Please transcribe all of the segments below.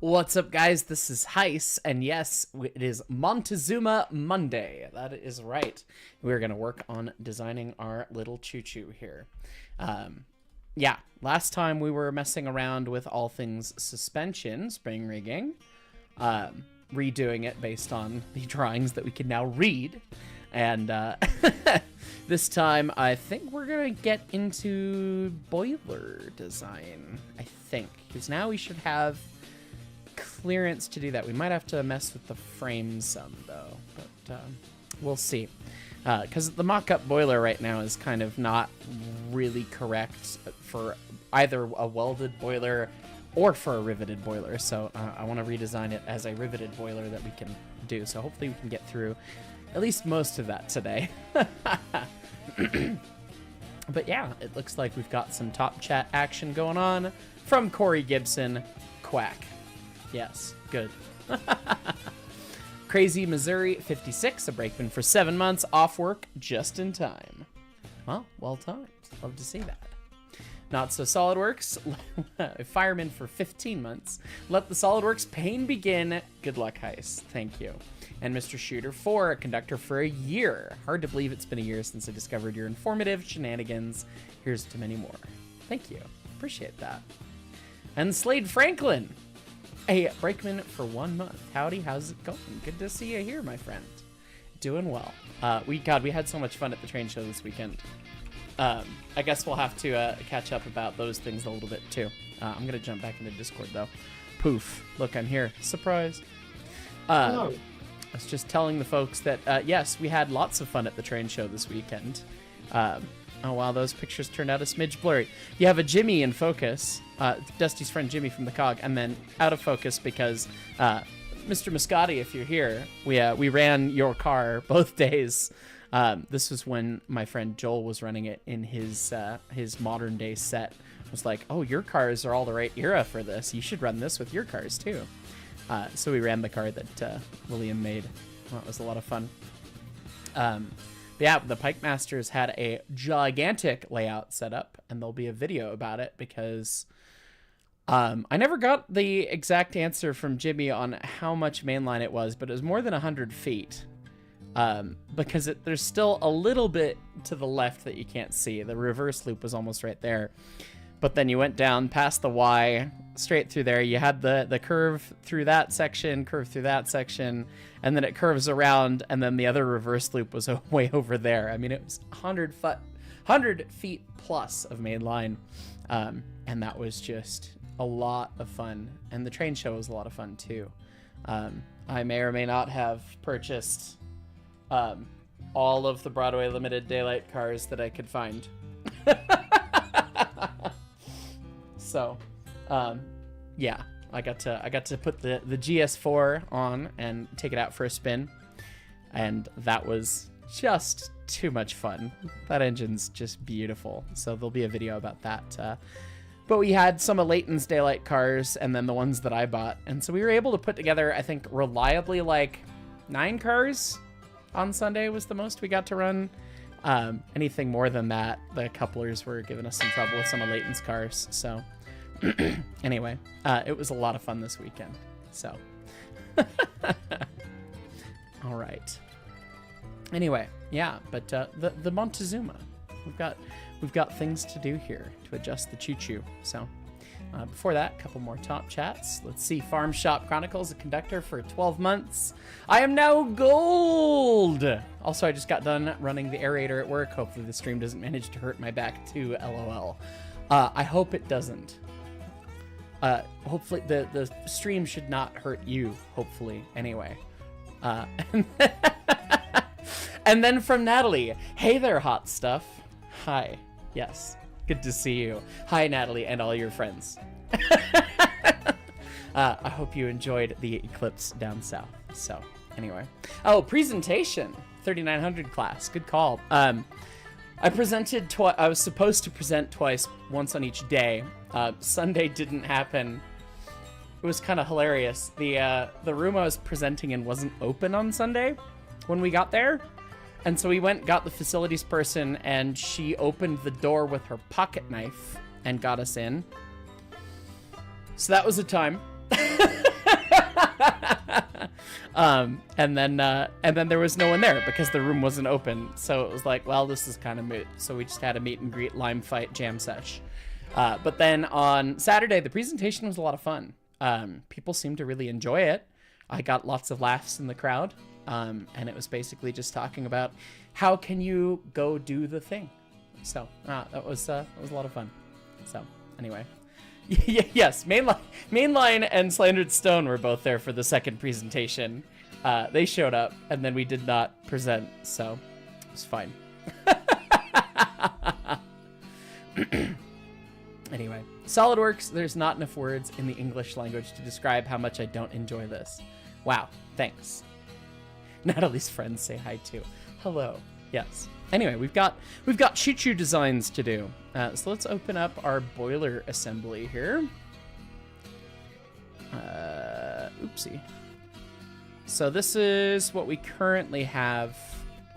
What's up, guys? This is Heis, and yes, it is Montezuma Monday. That is right. We're going to work on designing our little choo-choo here. Yeah, last time we were messing around with all things suspension, spring rigging, redoing it based on the drawings that we can now read. And this time, I think we're going to get into boiler design, I think. Because now we should have clearance to do that. We might have to mess with the frame some, though. But we'll see. Because the mock-up boiler right now is kind of not really correct for either a welded boiler or for a riveted boiler. So I want to redesign it as a riveted boiler that we can do. So hopefully we can get through at least most of that today. But yeah, it looks like we've got some top chat action going on from Corey Gibson. Quack. Yes, good. Crazy Missouri 56, a brakeman for 7 months, off work just in time. Well timed. Love to see that. Not So SolidWorks, a fireman for 15 months. Let the SolidWorks pain begin. Good luck, Heis. Thank you. And Mr. Shooter 4, a conductor for a year. Hard to believe it's been a year since I discovered your informative shenanigans. Here's to many more. Thank you. Appreciate that. And Slade Franklin, a brakeman for 1 month. Howdy, how's it going? Good to see you here, my friend. Doing well. We had so much fun at the train show this weekend. I guess we'll have to catch up about those things a little bit too. I'm gonna jump back into Discord though. Poof! Look, I'm here. Surprise. Hello. I was just telling the folks that yes, we had lots of fun at the train show this weekend. Oh wow, those pictures turned out a smidge blurry. You have a Jimmy in focus, Dusty's friend Jimmy from the COG, and then out of focus because Mr. Muscati, if you're here, we ran your car both days. This was when my friend Joel was running it in his modern day set. I was like, oh, your cars are all the right era for this. You should run this with your cars too. So we ran the car that William made. Well, it was a lot of fun. Yeah, the Pike Masters had a gigantic layout set up, and there'll be a video about it because I never got the exact answer from Jimmy on how much mainline it was, but it was more than 100 feet. Because there's still a little bit to the left that you can't see. The reverse loop was almost right there. But then you went down past the Y, straight through there. You had the curve through that section, and then it curves around, and then the other reverse loop was way over there. I mean, it was 100 feet plus of main line, and that was just a lot of fun. And the train show was a lot of fun, too. I may or may not have purchased all of the Broadway Limited Daylight cars that I could find. So, yeah, I got to put the GS4 on and take it out for a spin, and that was just too much fun. That engine's just beautiful. So there'll be a video about that. But we had some of Leighton's Daylight cars and then the ones that I bought, and so we were able to put together, I think, reliably like 9 cars on Sunday was the most we got to run. Anything more than that, the couplers were giving us some trouble with some of Leighton's cars. So anyway, it was a lot of fun this weekend. So all right. Anyway, yeah, but the Montezuma, we've got things to do here to adjust the choo-choo. So before that, a couple more top chats. Let's see. Farm Shop Chronicles, a conductor for 12 months. I am now gold. Also, I just got done running the aerator at work. Hopefully the stream doesn't manage to hurt my back too, LOL. I hope it doesn't. Hopefully the stream should not hurt you, hopefully, anyway. And then from Natalie, hey there, hot stuff. Hi. Yes. Good to see you. Hi, Natalie, and all your friends. I hope you enjoyed the eclipse down south. So, anyway. Oh, presentation. 3900 class. Good call. I presented I was supposed to present twice, once on each day. Sunday didn't happen. It was kind of hilarious. The room I was presenting in wasn't open on Sunday when we got there. And so we got the facilities person, and she opened the door with her pocket knife and got us in. So that was a time. And then there was no one there because the room wasn't open. So it was like, well, this is kind of moot. So we just had a meet and greet lime fight jam sesh. But then on Saturday, the presentation was a lot of fun. People seemed to really enjoy it. I got lots of laughs in the crowd. And it was basically just talking about how can you go do the thing. So that was a lot of fun. So anyway, yes, Mainline and Slandered Stone were both there for the second presentation. They showed up, and then we did not present, so it was fine. Anyway, SolidWorks, there's not enough words in the English language to describe how much I don't enjoy this. Wow, thanks. Natalie's friends say hi too. Hello. Yes. Anyway, we've got choo-choo designs to do. So let's open up our boiler assembly here. Oopsie. So this is what we currently have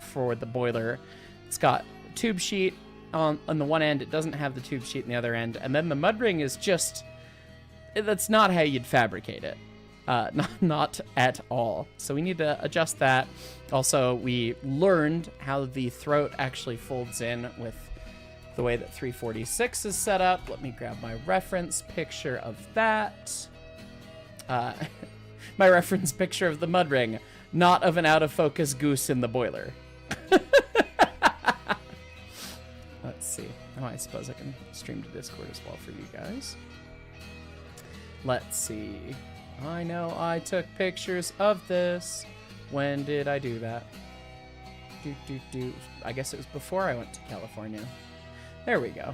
for the boiler. It's got a tube sheet on the one end. It doesn't have the tube sheet on the other end. And then the mud ring is just... That's not how you'd fabricate it. Not at all. So we need to adjust that. Also, we learned how the throat actually folds in with the way that 346 is set up. Let me grab my reference picture of that. My reference picture of the mud ring, not of an out-of-focus goose in the boiler. Let's see. Oh, I suppose I can stream to Discord as well for you guys. Let's see. I know I took pictures of this. When did I do that? I guess it was before I went to California. There we go.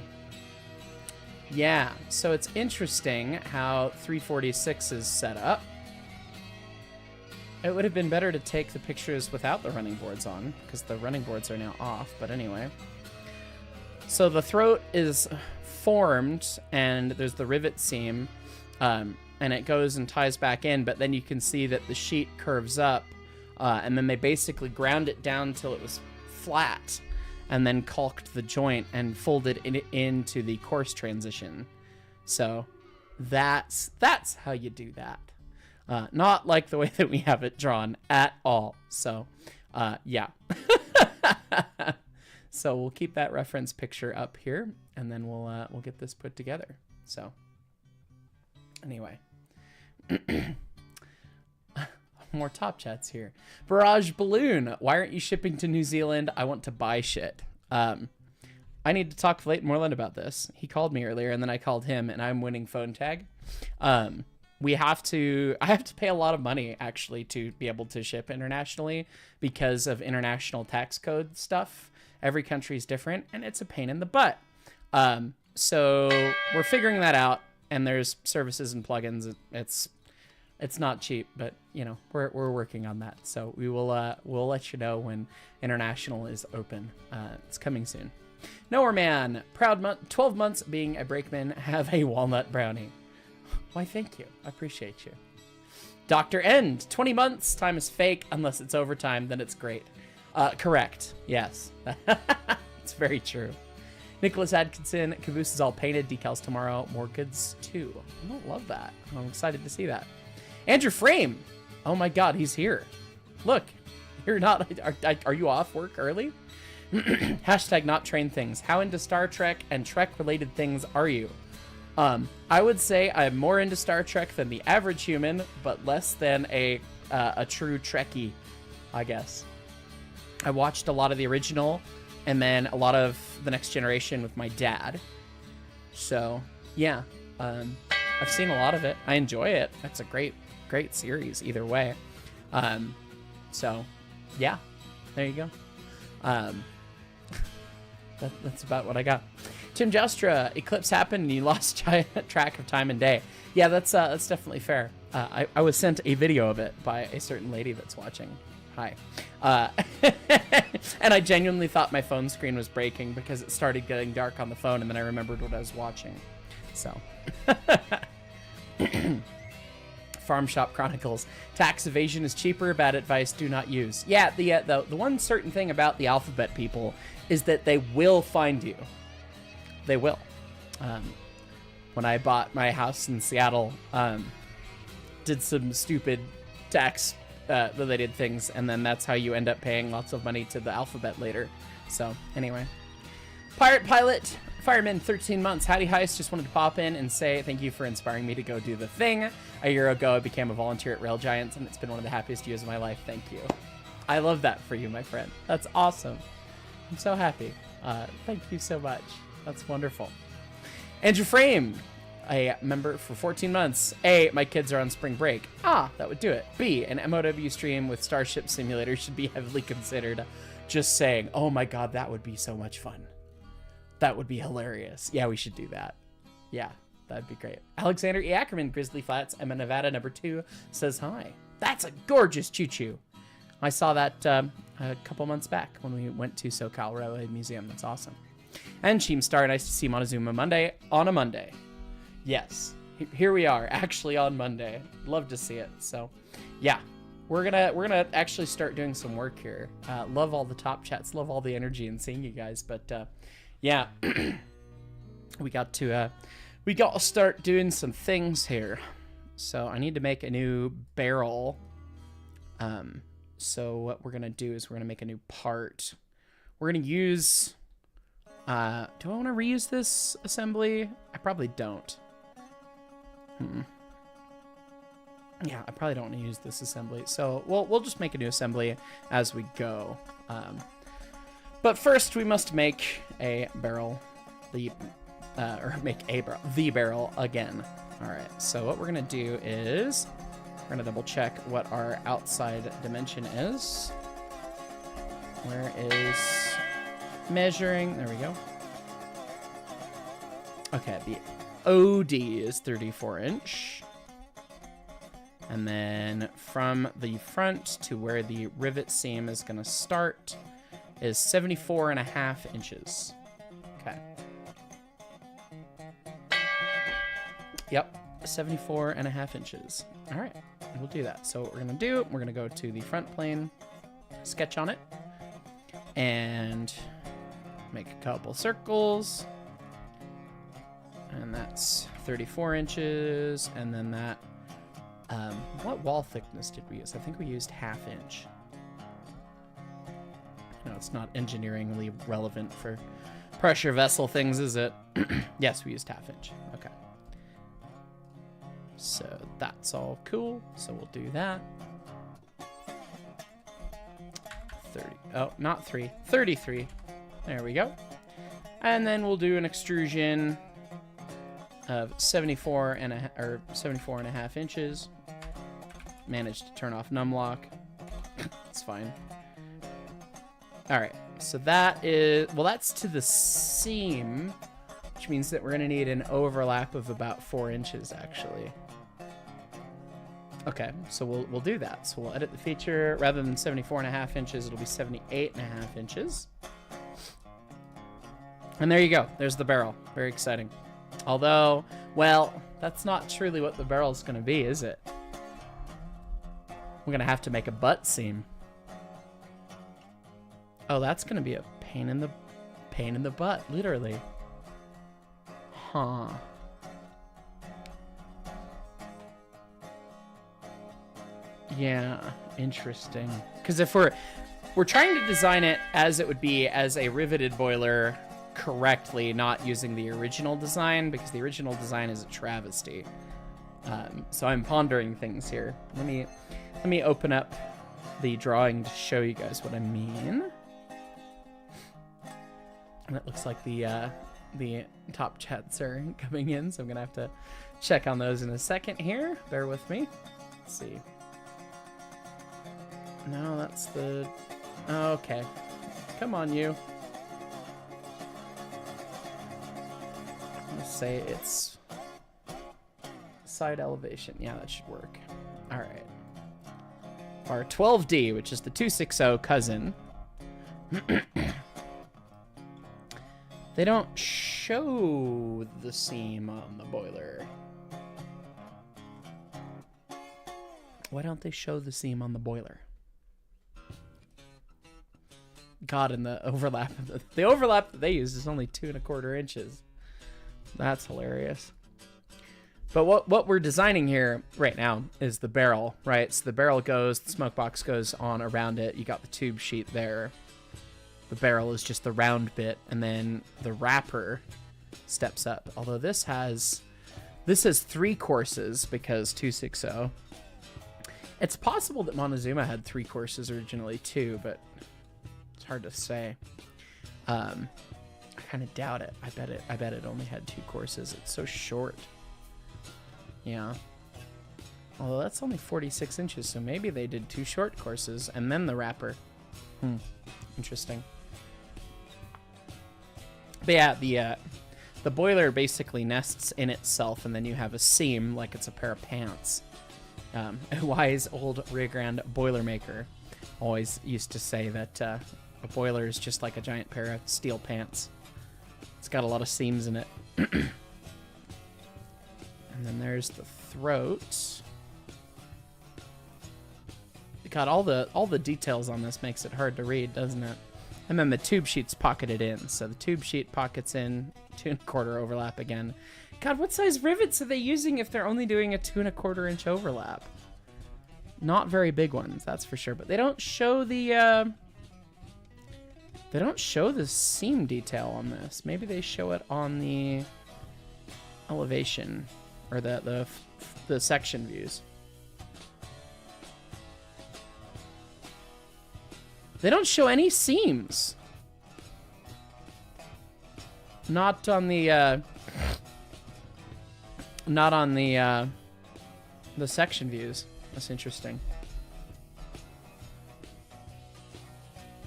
Yeah, so it's interesting how 346 is set up. It would have been better to take the pictures without the running boards on, because the running boards are now off, but anyway. So the throat is formed, and there's the rivet seam, and it goes and ties back in, but then you can see that the sheet curves up, and then they basically ground it down till it was flat, and then caulked the joint and folded it into the course transition. So that's how you do that. Not like the way that we have it drawn at all. So, yeah. So we'll keep that reference picture up here, and then we'll get this put together. So, anyway. More top chats here. Barrage Balloon, why aren't you shipping to New Zealand? I want to buy shit. I need to talk to Leighton Moreland about this. He called me earlier, and then I called him, and I'm winning phone tag. I have to pay a lot of money, actually, to be able to ship internationally because of international tax code stuff. Every country is different, and it's a pain in the butt. So we're figuring that out, and there's services and plugins. It's not cheap, but you know, we're working on that. So we'll let you know when international is open. It's coming soon. Nowhere Man, proud 12 months being a brakeman, have a walnut brownie. Why, thank you. I appreciate you. Dr. End, 20 months. Time is fake unless it's overtime, then it's great. Correct. Yes. It's very true. Nicholas Atkinson, caboose is all painted. Decals tomorrow. More goods too. I don't love that. I'm excited to see that. Andrew Frame. Oh my God, he's here. Look, you're not. Are you off work early? Hashtag not train things. How into Star Trek and Trek related things are you? I would say I'm more into Star Trek than the average human, but less than a true Trekkie, I guess. I watched a lot of the original and then a lot of The Next Generation with my dad. So, yeah, I've seen a lot of it. I enjoy it. That's a great series either way. So, yeah, there you go. That's about what I got. Tim Justra, eclipse happened and you lost track of time and day. Yeah, that's definitely fair. I was sent a video of it by a certain lady that's watching. Hi. And I genuinely thought my phone screen was breaking because it started getting dark on the phone, and then I remembered what I was watching. So. Farm Shop Chronicles. Tax evasion is cheaper. Bad advice. Do not use. Yeah, the one certain thing about the alphabet people is that they will find you. They will. When I bought my house in Seattle, did some stupid tax related things, and then that's how you end up paying lots of money to the alphabet later. So anyway, Pirate Pilot Fireman 13 months. Howdy Heist, just wanted to pop in and say thank you for inspiring me to go do the thing. A year ago I became a volunteer at Rail Giants, and it's been one of the happiest years of my life. Thank you. I love that for you, my friend. That's awesome. I'm so happy. Thank you so much. That's wonderful. Andrew Frame, a member for 14 months. A, my kids are on spring break. Ah, that would do it. B, an MOW stream with Starship Simulator should be heavily considered. Just saying. Oh my god, that would be so much fun. That would be hilarious. Yeah, we should do that. Yeah, that'd be great. Alexander E. Ackerman, Grizzly Flats, Emma Nevada, number 2, says hi. That's a gorgeous choo-choo. I saw that a couple months back when we went to SoCal Railway Museum. That's awesome. And Cheem Star, nice to see Montezuma Monday on a Monday. Yes, here we are, actually on Monday. Love to see it. So, yeah, we're gonna actually start doing some work here. Love all the top chats, love all the energy and seeing you guys. But yeah, we got to start doing some things here. So I need to make a new barrel. So what we're gonna do is we're gonna make a new part. We're gonna use. Do I want to reuse this assembly? I probably don't. Yeah, I probably don't want to use this assembly. So we'll just make a new assembly as we go. But first we must make a barrel, the barrel again. All right. So what we're gonna do is we're gonna double check what our outside dimension is. Where is measuring? There we go. Okay, the OD is 34 inch. And then from the front to where the rivet seam is going to start is 74.5 inches. Okay. Yep, 74.5 inches. All right, we'll do that. So what we're going to do, we're going to go to the front plane, sketch on it, and make a couple circles. And that's 34 inches. And then that, what wall thickness did we use? I think we used 1/2 inch. No, it's not engineeringly relevant for pressure vessel things, is it? Yes, we used 1/2 inch. Okay. So that's all cool. So we'll do that. 30. Oh, not 3. 33. There we go. And then we'll do an extrusion of 74.5 inches. Managed to turn off numlock. It's fine. All right, so that is, well, that's to the seam, which means that we're gonna need an overlap of about 4 inches actually. Okay, so we'll do that. So we'll edit the feature. Rather than 74.5 inches, it'll be 78.5 inches. And there you go. There's the barrel. Very exciting. Although, well, that's not truly what the barrel's going to be, is it? We're going to have to make a butt seam. Oh, that's going to be a pain in the butt, literally. Huh. Yeah, interesting. Because if we're trying to design it as it would be as a riveted boiler correctly, not using the original design, because the original design is a travesty. So I'm pondering things here. Let me open up the drawing to show you guys what I mean. And it looks like the top chats are coming in, so I'm gonna have to check on those in a second here. Bear with me. Let's see. No, that's the... Oh, okay. Come on, you. Let's say it's side elevation. Yeah, that should work. All right. Our 12D, which is the 260 cousin. They don't show the seam on the boiler. Why don't they show the seam on the boiler? God, and the overlap. The overlap that they use is only 2¼ inches. That's hilarious. But what we're designing here right now is the barrel, right? So the barrel goes, the smoke box goes on around it. You got the tube sheet there. The barrel is just the round bit, and then the wrapper steps up. Although this has 3 courses because 260. It's possible that Montezuma had 3 courses originally too, but it's hard to say. I kind of doubt it. I bet it only had 2 courses. It's so short. Yeah. Although that's only 46 inches, so maybe they did 2 short courses and then the wrapper. Interesting. But yeah, the boiler basically nests in itself, and then you have a seam like it's a pair of pants. A wise old Rio Grande Boilermaker always used to say that a boiler is just like a giant pair of steel pants. It's got a lot of seams in it. And then there's the throat. God, all the details on this makes it hard to read, doesn't it? And then the tube sheet's pocketed in. So the tube sheet pockets in, 2 1/4 overlap again. God, what size rivets are they using if they're only doing a 2 1/4 inch overlap? Not very big ones, that's for sure. But they don't show the seam detail on this. Maybe they show it on the elevation or the section views. They don't show any seams. Not on the section views. That's interesting.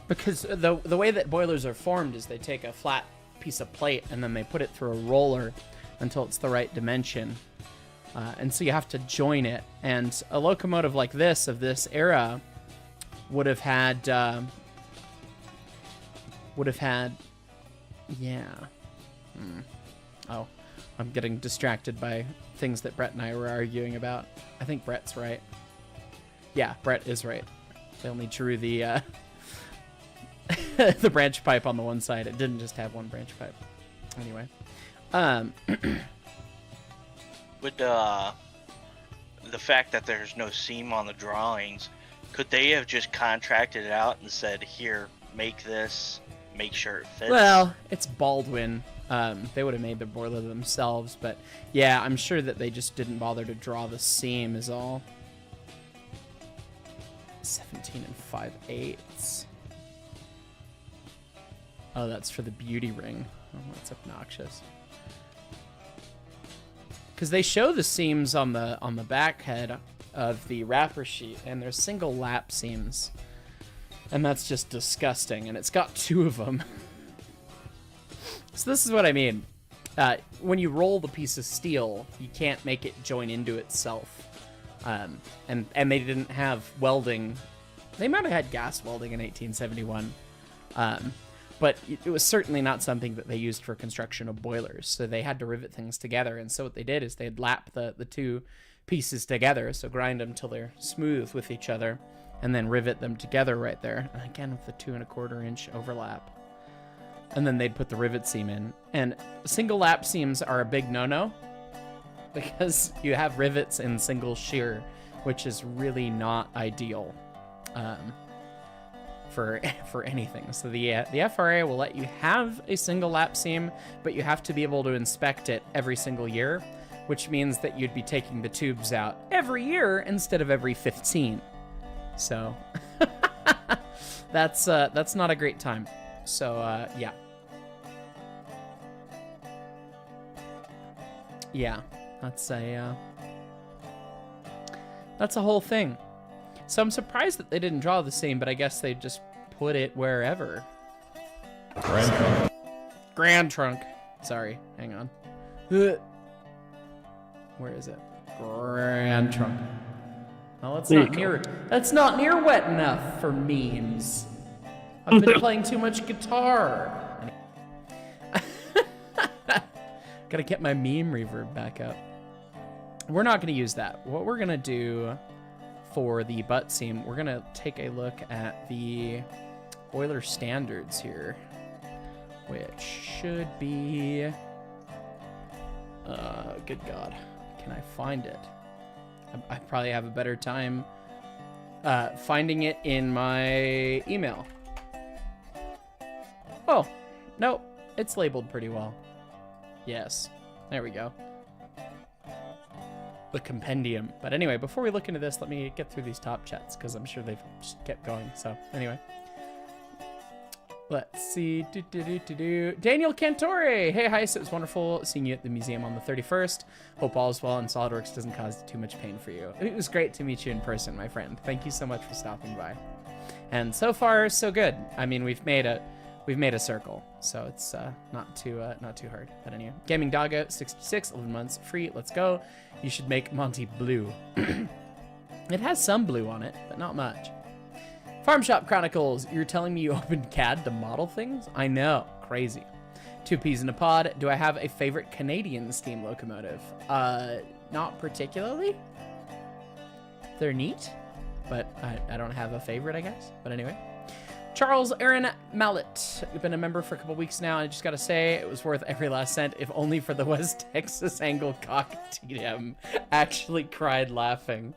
Because the way that boilers are formed is they take a flat piece of plate and then they put it through a roller until it's the right dimension. And so you have to join it. And a locomotive like this, of this era, would have had, yeah. Oh, I'm getting distracted by things that Brett and I were arguing about. I think Brett's right. Yeah, Brett is right. They only drew the the branch pipe on the one side. It didn't just have one branch pipe. Anyway, with the fact that there's no seam on the drawings, could they have just contracted it out and said, "Here, make this, make sure it fits"? Well, it's Baldwin. They would have made the boiler themselves, but yeah, I'm sure that they just didn't bother to draw the seam is all. 17 5/8. Oh, that's for the beauty ring. Oh, that's obnoxious. Because they show the seams on the back head of the wrapper sheet, and there's single lap seams, and that's just disgusting. And it's got 2 of them. So this is what I mean. When you roll the piece of steel, you can't make it join into itself. And they didn't have welding. They might have had gas welding in 1871. But it was certainly not something that they used for construction of boilers. So they had to rivet things together. And so what they did is they'd lap the 2 pieces together. So grind them till they're smooth with each other. And then rivet them together right there. And again, with the 2 1/4 inch overlap. And then they'd put the rivet seam in. And single lap seams are a big no-no. Because you have rivets in single shear, which is really not ideal for anything. So the FRA will let you have a single lap seam, but you have to be able to inspect it every single year, which means that you'd be taking the tubes out every year instead of every 15. So that's not a great time. So yeah. Yeah, that's a whole thing. So I'm surprised that they didn't draw the same, but I guess they just put it wherever. Grand trunk. Sorry, hang on. Where is it? Grand trunk. Well, that's not near wet enough for memes. I've been playing too much guitar. Gotta get my meme reverb back up. We're not gonna use that. What we're gonna do for the butt seam, we're gonna take a look at the boiler standards here, which should be, good God, can I find it? I probably have a better time finding it in my email. Oh, no, it's labeled pretty well. Yes, there we go. The compendium. But anyway, before we look into this, let me get through these top chats because I'm sure they've just kept going. So anyway, let's see. Daniel Cantore. Hey, Heist. It was wonderful seeing you at the museum on the 31st. Hope all is well and SolidWorks doesn't cause too much pain for you. It was great to meet you in person, my friend. Thank you so much for stopping by. And so far, so good. I mean, we've made a circle, so it's not too hard. But anyway, Gaming Doggo 66, 11 months free. Let's go. You should make Monty blue. It has some blue on it, but not much. Farm Shop Chronicles. You're telling me you opened CAD to model things? I know, crazy. 2 peas in a pod. Do I have a favorite Canadian steam locomotive? Not particularly. They're neat, but I don't have a favorite, I guess. But anyway. Charles Aaron Mallet. You've been a member for a couple weeks now. I just got to say, it was worth every last cent, if only for the West Texas angle cock TM. Actually cried laughing.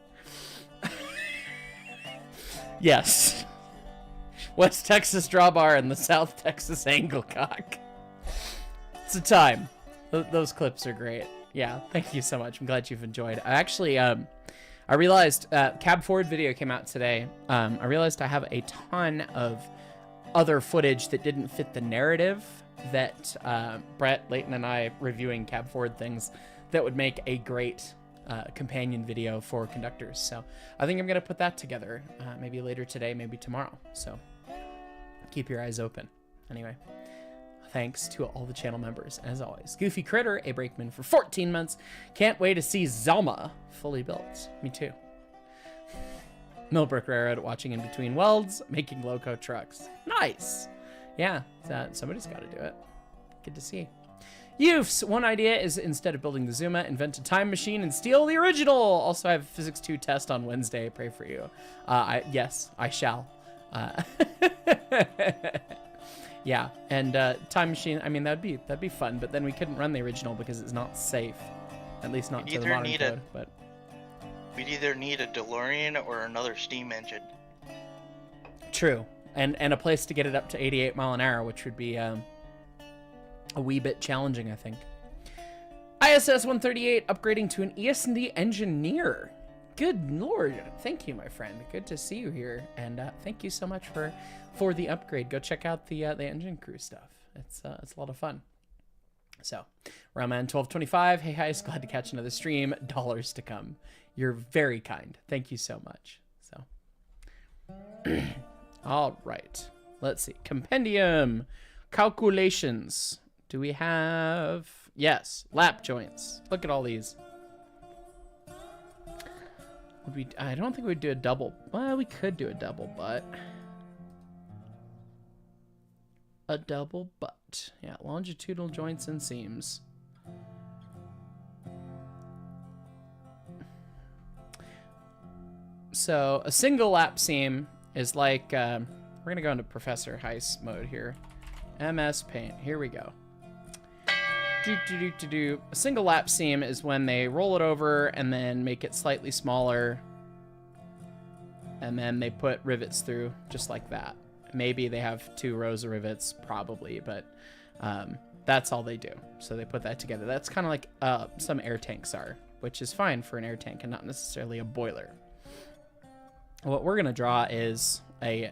Yes. West Texas drawbar and the South Texas angle cock. It's a time. Those clips are great. Yeah, thank you so much. I'm glad you've enjoyed. I actually, I realized Cab Forward video came out today. I realized I have a ton of other footage that didn't fit the narrative that Brett, Leighton, and I reviewing Cab Forward things that would make a great companion video for conductors. So I think I'm going to put that together maybe later today, maybe tomorrow. So keep your eyes open. Anyway, thanks to all the channel members, as always. Goofy Critter, a brakeman for 14 months. Can't wait to see Zelma fully built. Me too. Millbrook Railroad watching in between welds, making loco trucks. Nice. Yeah, somebody's got to do it. Good to see. Youths, one idea is instead of building the Zuma, invent a time machine and steal the original. Also, I have a Physics 2 test on Wednesday. Pray for you. Yes, I shall. Yeah, and time machine. I mean, that'd be fun, but then we couldn't run the original because it's not safe, at least not to the modern code. But we'd either need a DeLorean or another steam engine. True, and a place to get it up to 88 mile an hour, which would be a wee bit challenging, I think. ISS 138 upgrading to an ES&D engineer. Good lord, thank you, my friend. Good to see you here, and thank you so much for the upgrade. Go check out the engine crew stuff. It's a lot of fun. So, Railman 1225. Hey, guys, glad to catch another stream. Dollars to come. You're very kind. Thank you so much. So, all right. Let's see. Compendium calculations. Do we have? Yes, lap joints. Look at all these. Would we? I don't think we'd do a double. Well, we could do a double butt. A double butt. Yeah, longitudinal joints and seams. So a single lap seam is like, we're gonna go into Professor Heiss mode here. MS Paint, here we go. A single lap seam is when they roll it over and then make it slightly smaller. And then they put rivets through just like that. Maybe they have 2 rows of rivets, probably, but that's all they do. So they put that together. That's kind of like some air tanks are, which is fine for an air tank and not necessarily a boiler. What we're going to draw is a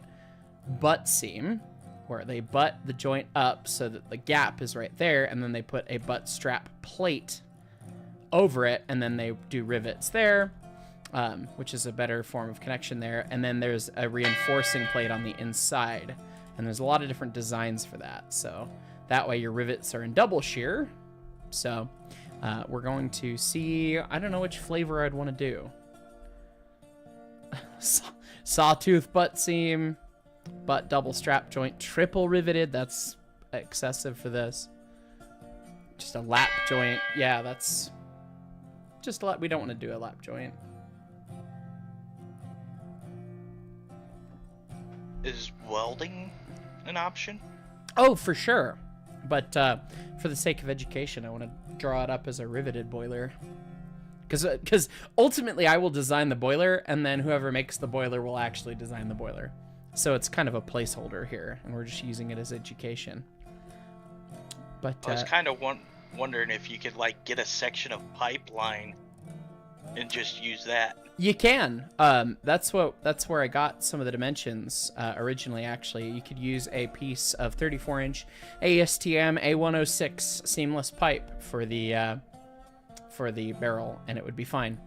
butt seam where they butt the joint up so that the gap is right there, and then they put a butt strap plate over it, and then they do rivets there, which is a better form of connection there. And then there's a reinforcing plate on the inside, and there's a lot of different designs for that. So that way your rivets are in double shear. So we're going to see, I don't know which flavor I'd want to do. Sawtooth butt seam, butt double strap joint, triple riveted. That's excessive for this. Just a lap joint. Yeah, that's just a lap. We don't want to do a lap joint. Is welding an option? Oh, for sure. But for the sake of education, I want to draw it up as a riveted boiler. Because ultimately I will design the boiler, and then whoever makes the boiler will actually design the boiler. So it's kind of a placeholder here, and we're just using it as education. But I was kind of wondering if you could like get a section of pipeline and just use that. You can. That's where I got some of the dimensions originally. Actually, you could use a piece of 34-inch ASTM A106 seamless pipe for the barrel, and it would be fine.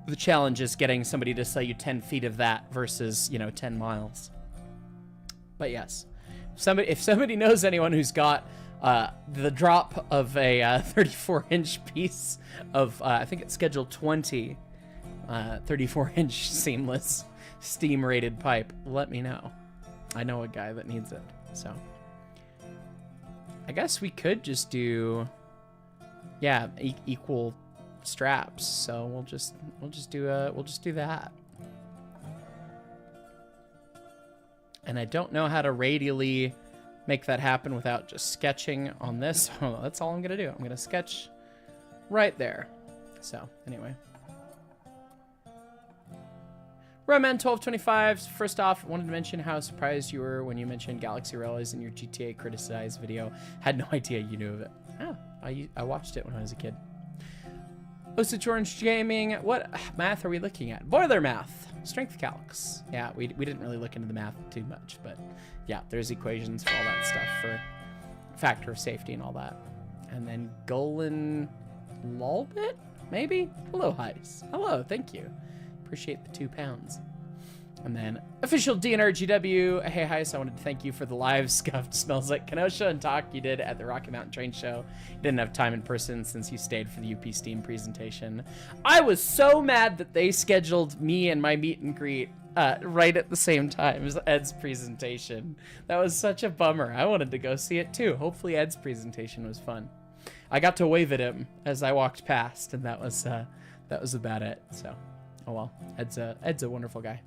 The challenge is getting somebody to sell you 10 feet of that versus 10 miles. But yes, if somebody knows anyone who's got the drop of a 34-inch piece of I think it's schedule 20. 34-inch seamless steam rated pipe, let me know. I know a guy that needs it. So I guess we could just do equal straps. So we'll just do that. And I don't know how to radially make that happen without just sketching on this. So that's all I'm gonna do. I'm gonna sketch right there. So anyway, Roman1225, first off, wanted to mention how surprised you were when you mentioned Galaxy Rallies in your GTA Criticized video. Had no idea you knew of it. Oh, I watched it when I was a kid. Osage Orange Gaming, what math are we looking at? Boiler math, strength calcs. Yeah, we didn't really look into the math too much, but yeah, there's equations for all that stuff for factor of safety and all that. And then Golan Lolbit, maybe? Hello, Heis. Hello, thank you. Appreciate the £2. And then official DNRGW. Hey, Heis, I wanted to thank you for the live scuffed smells like Kenosha and talk you did at the Rocky Mountain Train Show. You didn't have time in person since you stayed for the UP Steam presentation. I was so mad that they scheduled me and my meet and greet right at the same time as Ed's presentation. That was such a bummer. I wanted to go see it too. Hopefully Ed's presentation was fun. I got to wave at him as I walked past, and that was about it. So, oh well. Ed's a wonderful guy.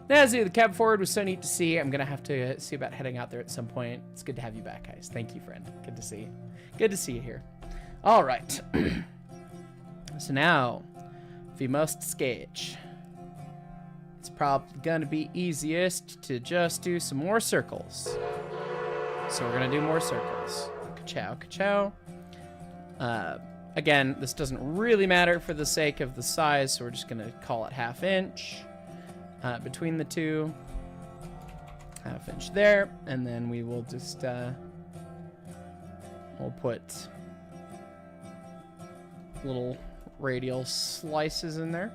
Nazu, the cab forward was so neat to see. I'm gonna have to see about heading out there at some point. It's good to have you back, guys. Thank you, friend. Good to see you. Good to see you here. All right. So now, we must sketch. It's probably gonna be easiest to just do some more circles. So we're gonna do more circles. Ka-chow, ka-chow. Again, this doesn't really matter for the sake of the size, so we're just gonna call it 1/2 inch. Between the two, 1/2 inch there, and then we will just we'll put little radial slices in there,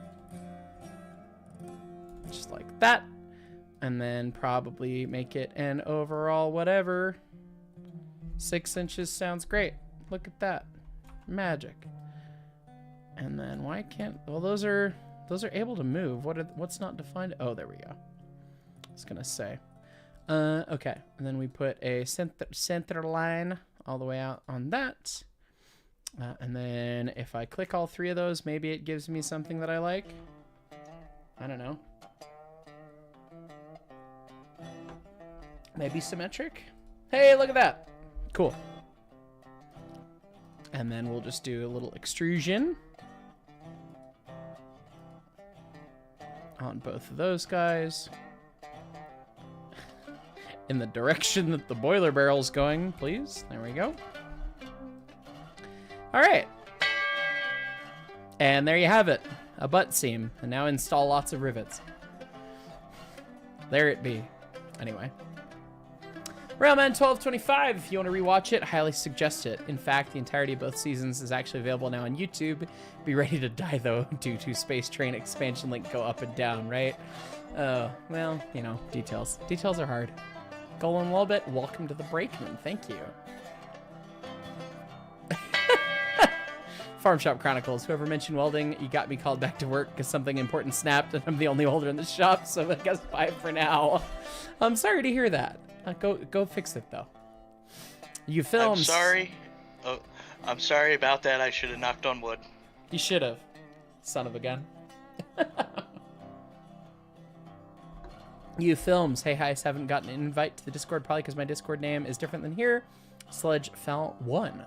just like that, and then probably make it an overall whatever. 6 inches sounds great. Look at that, magic. And then why can't? Well, those are able to move. What's not defined? Oh, there we go. I was gonna say. Okay, and then we put a center line all the way out on that. And then if I click all 3 of those, maybe it gives me something that I like. I don't know. Maybe symmetric? Hey, look at that. Cool. And then we'll just do a little extrusion on both of those guys. In the direction that the boiler barrel's going, please. There we go. All right. And there you have it. A butt seam. And now install lots of rivets. There it be. Anyway. Railman1225, if you want to rewatch it, highly suggest it. In fact, the entirety of both seasons is actually available now on YouTube. Be ready to die, though, due to Space Train expansion link go up and down, right? Oh, well, you know, details. Details are hard. Golan Lolbit, welcome to the Brakeman. Thank you. Farm Shop Chronicles, whoever mentioned welding, you got me called back to work because something important snapped and I'm the only welder in the shop, so I guess bye for now. I'm sorry to hear that. Go fix it, though. You filmed. I'm sorry. Oh, I'm sorry about that. I should have knocked on wood. You should have, son of a gun. You films. Hey, Heis, haven't gotten an invite to the Discord, probably because my Discord name is different than here. Sledge fell 1.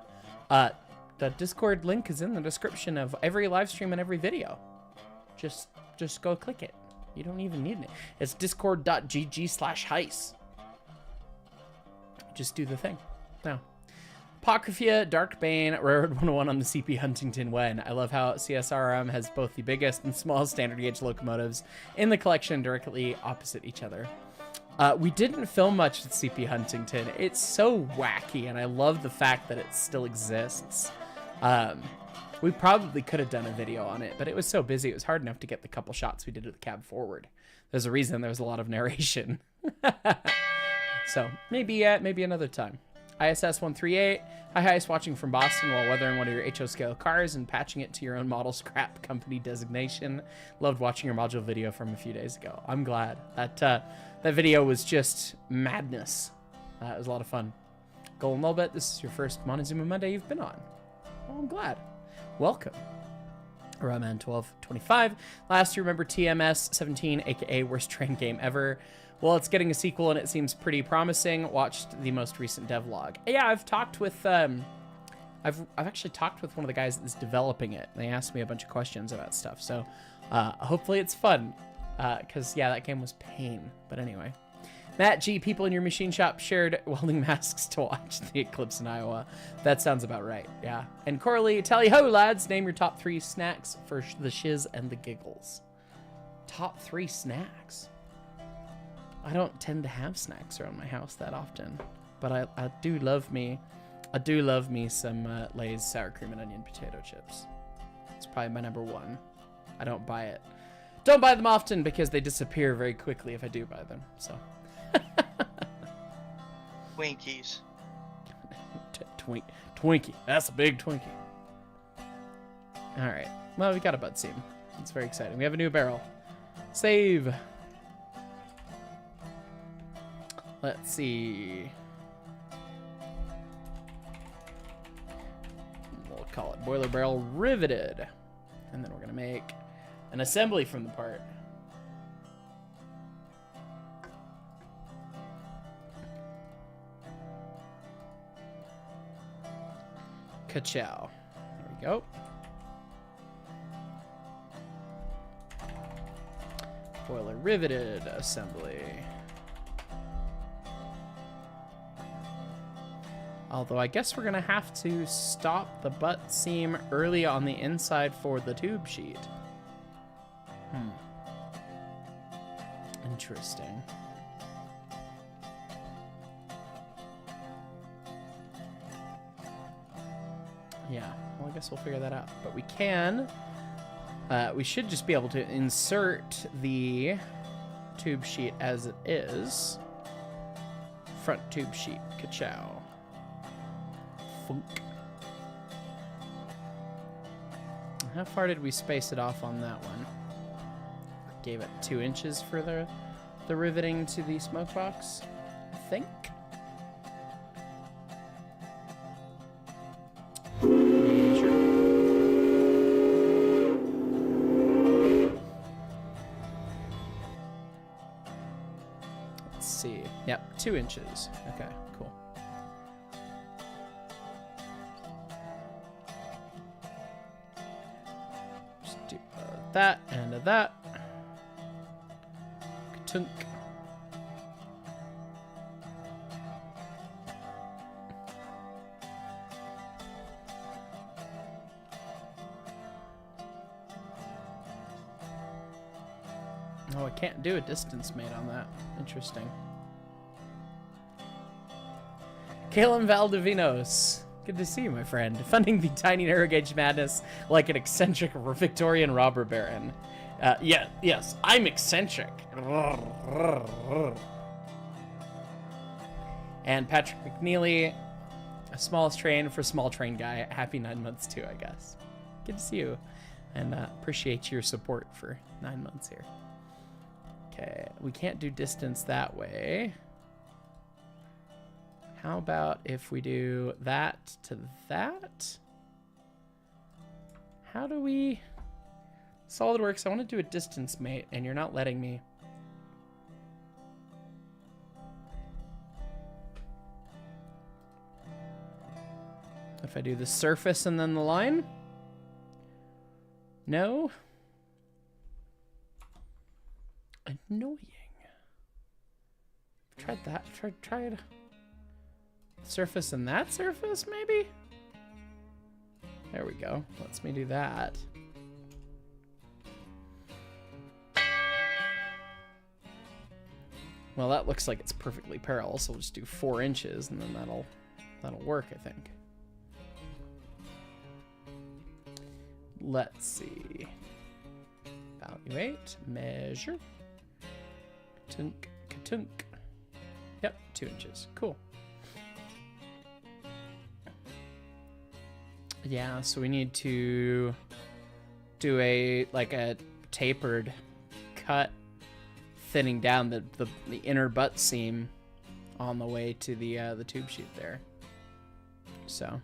The Discord link is in the description of every live stream and every video. Just go click it. You don't even need it. It's discord.gg/heis. Just do the thing. No. Apocryphia, Darkbane, Railroad 101 on the CP Huntington when. I love how CSRM has both the biggest and smallest standard gauge locomotives in the collection directly opposite each other. We didn't film much with CP Huntington. It's so wacky, and I love the fact that it still exists. We probably could have done a video on it, but it was so busy, it was hard enough to get the couple shots we did of the cab forward. There's a reason there was a lot of narration. So, maybe another time. ISS 138. Hi, Heis, watching from Boston while weathering one of your HO scale cars and patching it to your own model scrap company designation. Loved watching your module video from a few days ago. I'm glad. That video was just madness. It was a lot of fun. Golden Lulbet, this is your first Montezuma Monday you've been on. Well, I'm glad. Welcome. Raman 1225. Last you remember TMS 17, aka worst train game ever. Well, it's getting a sequel and it seems pretty promising. Watched the most recent devlog. Yeah, I've talked with I've actually talked with one of the guys that's developing it. They asked me a bunch of questions about stuff. So hopefully it's fun. Cause yeah, that game was pain. But anyway. Matt G, people in your machine shop shared welding masks to watch the eclipse in Iowa. That sounds about right. Yeah. And Corley, tally ho, lads. Name your top 3 snacks for the shiz and the giggles. Top 3 snacks. I don't tend to have snacks around my house that often, but I do love me some Lay's sour cream and onion potato chips. It's probably my number 1. I don't buy it. Don't buy them often because they disappear very quickly if I do buy them. So. Twinkies. Twinkie. That's a big Twinkie. All right. Well, we got a butt seam. It's very exciting. We have a new barrel. Save. Let's see. We'll call it boiler barrel riveted. And then we're going to make an assembly from the part. Ka-chow. There we go. Boiler riveted assembly. Although I guess we're gonna have to stop the butt seam early on the inside for the tube sheet. Interesting. Yeah, well, I guess we'll figure that out. But we can, we should just be able to insert the tube sheet as it is. Front tube sheet, ka-chow. Funk. How far did we space it off on that one? Gave it 2 inches for the riveting to the smoke box, I think. Let's see. Yep, 2 inches. Okay, cool. Just do that and that. Ka-tunk. Oh, I can't do a distance mate on that. Interesting. Kalen Valdivinos. Good to see you, my friend. Funding the tiny narrow gauge madness like an eccentric Victorian robber baron. Yes, I'm eccentric. And Patrick McNeely, a smallest train for small train guy. Happy 9 months too, I guess. Good to see you. And appreciate your support for 9 months here. Okay, we can't do distance that way. How about if we do that to that? How do we... SolidWorks, I want to do a distance mate, and you're not letting me. If I do the surface and then the line? No. Annoying. Tried that. Tried surface and that surface, maybe? There we go. Lets me do that. Well, that looks like it's perfectly parallel, so we'll just do 4 inches, and then that'll work, I think. Let's see. Evaluate, measure. Katunk, katunk. Yep, 2 inches. Cool. Yeah, so we need to do a tapered cut, thinning down the inner butt seam on the way to the tube chute there. So.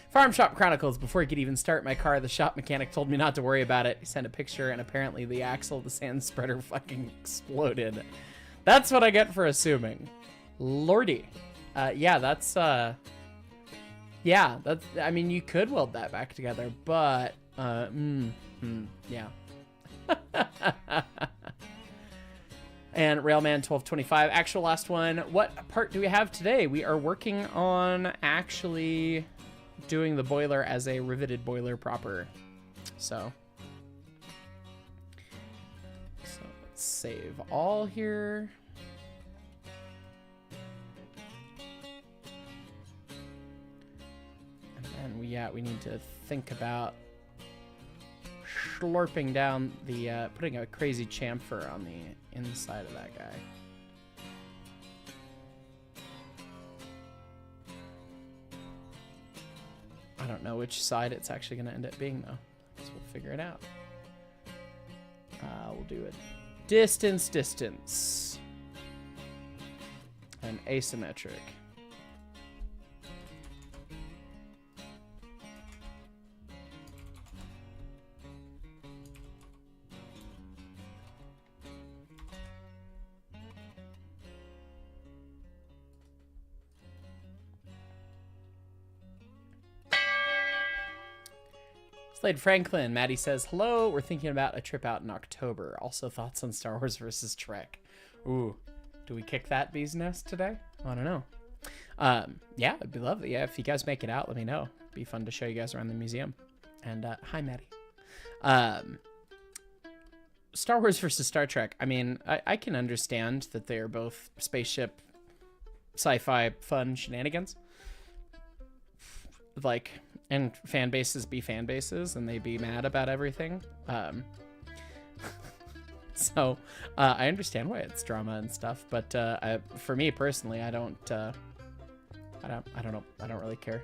Farm Shop Chronicles. Before he could even start my car, the shop mechanic told me not to worry about it. He sent a picture, and apparently the axle of the sand spreader fucking exploded. That's what I get for assuming. Lordy. Yeah, that's, yeah, that's, I mean, you could weld that back together, but, yeah. And Railman1225, actual last one. What part do we have today? We are working on actually doing the boiler as a riveted boiler proper. So let's save all here. And then we need to think about slurping down the putting a crazy chamfer on the inside of that guy. I don't know which side it's actually going to end up being, though. So we'll figure it out. We'll do a distance, and asymmetric. Slade Franklin, Maddie says, hello, we're thinking about a trip out in October. Also thoughts on Star Wars versus Trek. Ooh, do we kick that bee's nest today? I don't know. Yeah, it'd be lovely. Yeah, if you guys make it out, let me know. It'd be fun to show you guys around the museum. And hi, Maddie. Star Wars versus Star Trek. I mean, I can understand that they are both spaceship sci-fi fun shenanigans. Like, and fan bases be fan bases, and they be mad about everything. So I understand why it's drama and stuff, but for me personally, I don't really care.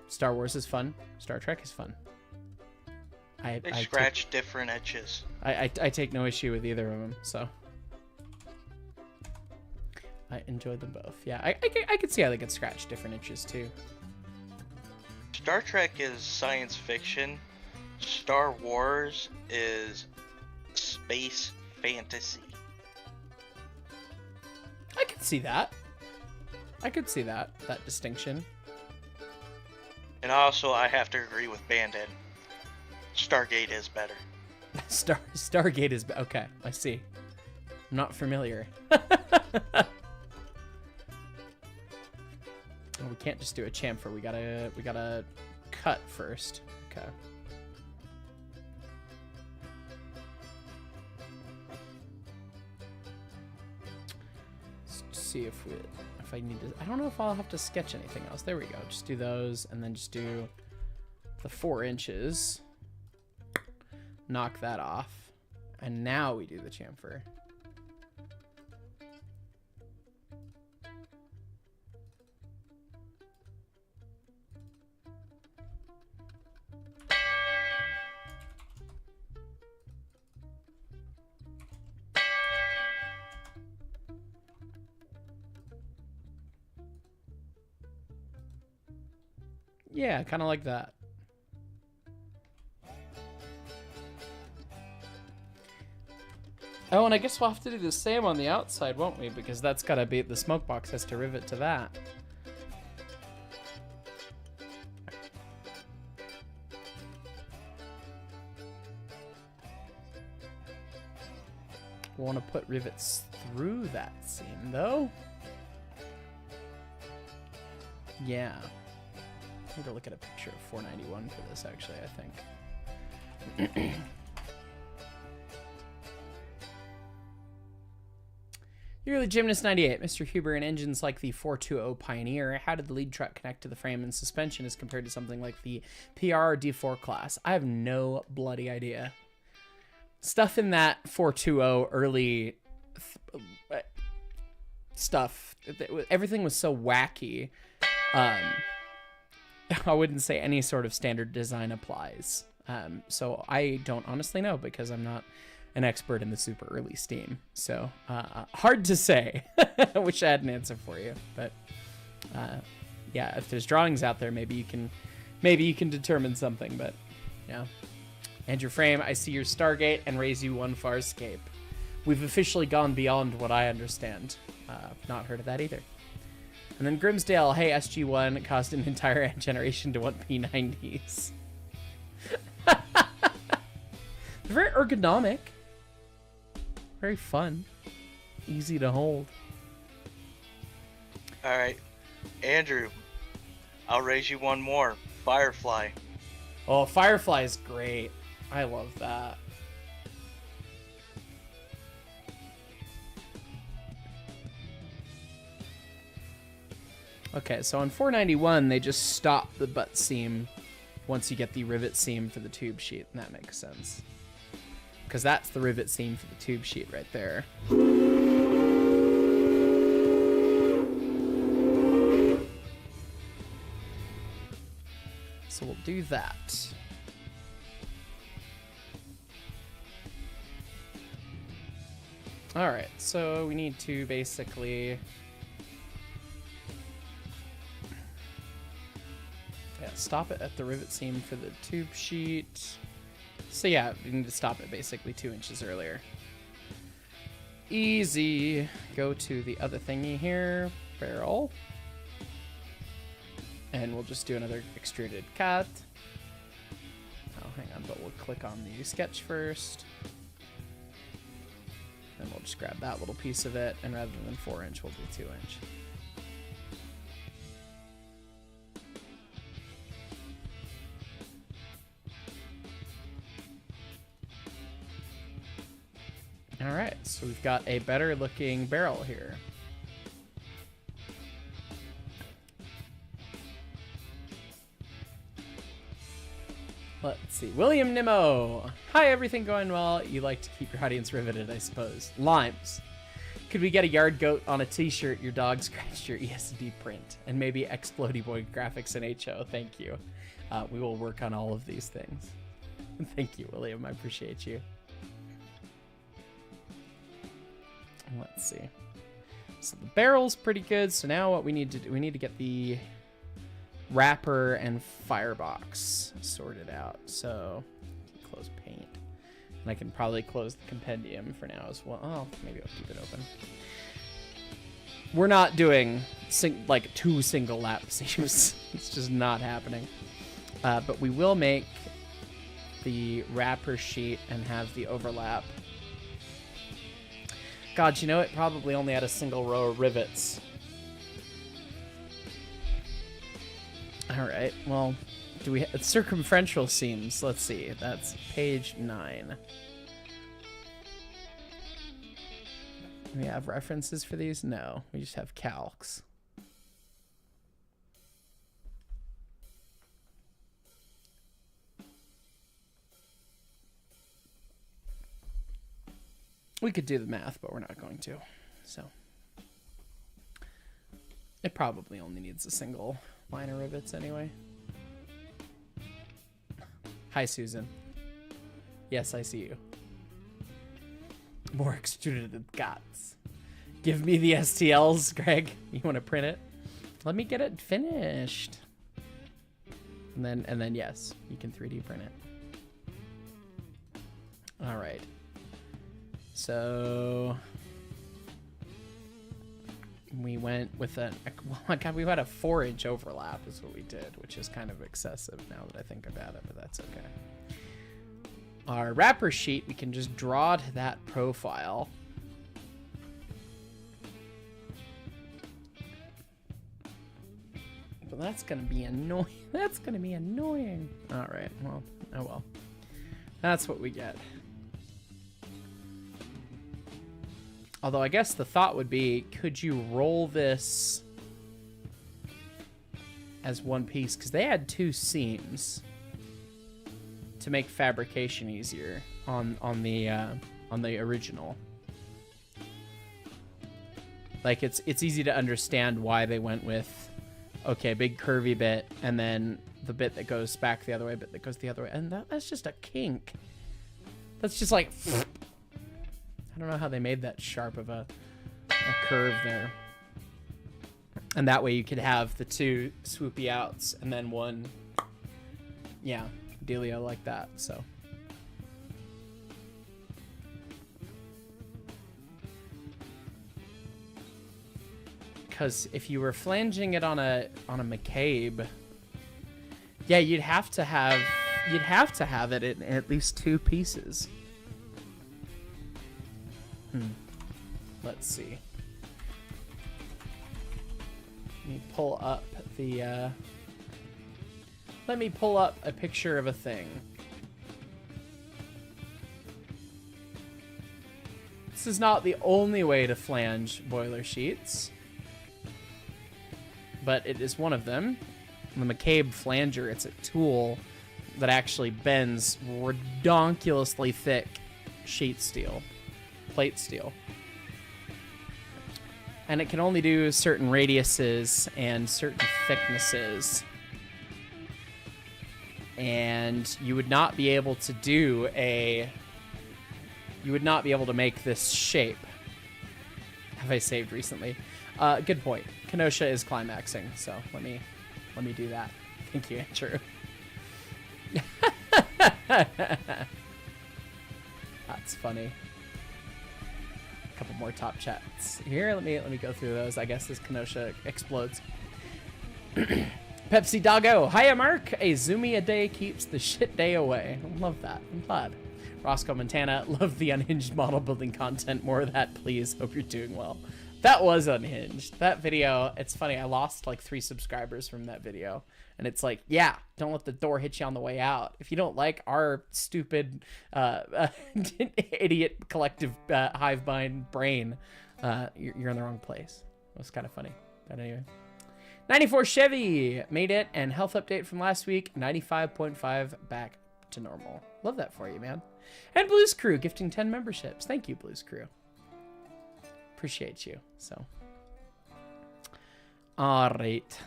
Star Wars is fun. Star Trek is fun. They scratch different itches. I take no issue with either of them, so I enjoy them both. Yeah, I could see how they could scratch different itches too. Star Trek is science fiction. Star Wars is space fantasy. I could see that. That distinction. And also, I have to agree with Bandit. Stargate is better. Stargate is okay. I see. I'm not familiar. We can't just do a chamfer. We gotta cut first. Okay. Let's see if I need to. I don't know if I'll have to sketch anything else. There we go. Just do those, and then just do the 4 inches. Knock that off, and now we do the chamfer. Yeah, kind of like that. Oh, and I guess we'll have to do the same on the outside, won't we? Because that's gotta be, the smoke box has to rivet to that. We'll want to put rivets through that seam, though. Yeah. I'm going to look at a picture of 491 for this, actually, I think. Yearly Gymnast 98, Mr. Huber, in engines like the 420 Pioneer, how did the lead truck connect to the frame and suspension as compared to something like the PR or D4 class? I have no bloody idea. Stuff in that 420 early stuff, everything was so wacky. I wouldn't say any sort of standard design applies. So I don't honestly know because I'm not an expert in the super early Steam. So hard to say. I wish I had an answer for you, but yeah, if there's drawings out there, maybe you can determine something. But yeah, and your frame, I see your Stargate and raise you one Farscape. We've officially gone beyond what I understand. Not heard of that either. And then Grimsdale, hey, SG1 caused an entire generation to want P90s. They're very ergonomic. Very fun. Easy to hold. All right, Andrew, I'll raise you one more. Firefly. Oh, Firefly is great. I love that. Okay, so on 491, they just stop the butt seam once you get the rivet seam for the tube sheet, and that makes sense. Because that's the rivet seam for the tube sheet right there. So we'll do that. All right, so we need to basically... stop it at the rivet seam for the tube sheet. So yeah, we need to stop it basically 2 inches earlier. Easy. Go to the other thingy here, barrel. And we'll just do another extruded cut. Oh, hang on, but we'll click on the sketch first. Then we'll just grab that little piece of it, and rather than 4-inch, we'll do 2-inch. All right, so we've got a better looking barrel here. Let's see. William Nimmo. Hi, everything going well? You like to keep your audience riveted, I suppose. Limes. Could we get a yard goat on a t-shirt? Your dog scratched your ESD print. And maybe Explodey Boy graphics and HO. Thank you. We will work on all of these things. Thank you, William. I appreciate you. Let's see. So the barrel's pretty good. So now what we need to do, we need to get the wrapper and firebox sorted out. So close paint. And I can probably close the compendium for now as well. Oh, maybe I'll keep it open. We're not doing like 2 single lap seams. It's just not happening. But we will make the wrapper sheet and have the overlap. God, you know, it probably only had a single row of rivets. All right, well, do we have circumferential seams? Let's see, that's page 9. Do we have references for these? No, we just have calcs. We could do the math, but we're not going to. So it probably only needs a single line of rivets anyway. Hi, Susan. Yes, I see you. More extruded guts. Give me the STLs, Greg. You want to print it? Let me get it finished. And then yes, you can 3D print it. All right. So we went with oh my God, we had a 4-inch overlap is what we did, which is kind of excessive now that I think about it, but that's okay. Our wrapper sheet, we can just draw to that profile. but that's gonna be annoying. That's gonna be annoying. All right, well, oh well. That's what we get. Although I guess the thought would be, could you roll this as one piece? Because they had 2 seams to make fabrication easier on the original. Like it's easy to understand why they went with, okay, big curvy bit, and then the bit that goes back the other way, bit that goes the other way, and that's just a kink. That's just like, I don't know how they made that sharp of a curve there. And that way you could have the 2 swoopy outs and then one, yeah, dealio like that, so. Because if you were flanging it on a McCabe, yeah, you'd have to have it in at least 2 pieces. Let's see. Let me pull up the let me pull up a picture of a thing. This is not the only way to flange boiler sheets, but it is one of them. The McCabe flanger, it's a tool that actually bends redonkulously thick sheet steel, plate steel. And it can only do certain radiuses and certain thicknesses. And you would not be able to do you would not be able to make this shape. Have I saved recently? Good point. Kenosha is climaxing, so let me do that. Thank you, Andrew. That's funny. A couple more top chats here. Let me go through those. I guess this Kenosha explodes. Pepsi Doggo. Hiya, Mark. A Zoomy a day keeps the shit day away. Love that. I'm glad. Roscoe Montana. Love the unhinged model building content. More of that, please. Hope you're doing well. That was unhinged. That video, it's funny. I lost like 3 subscribers from that video. And it's like, yeah, don't let the door hit you on the way out. If you don't like our stupid, idiot collective hive mind brain, you're in the wrong place. It was kind of funny. But anyway. 94 Chevy made it, and health update from last week, 95.5 back to normal. Love that for you, man. And Blues Crew gifting 10 memberships. Thank you, Blues Crew. Appreciate you. So, all right.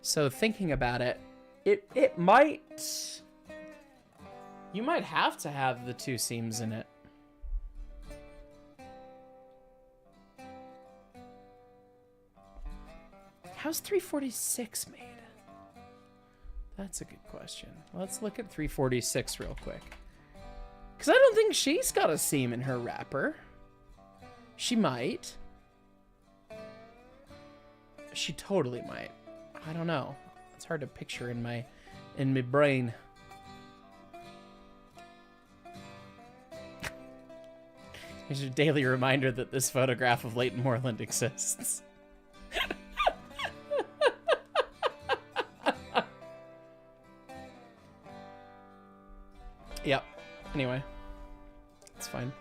So thinking about it, it might, you might have to have the 2 seams in it. How's 346 made? That's a good question. Let's look at 346 real quick. Because I don't think she's got a seam in her wrapper. She might. She totally might. I don't know. It's hard to picture in my brain. Here's a daily reminder that this photograph of Leighton Moreland exists. Yep. Anyway, it's fine.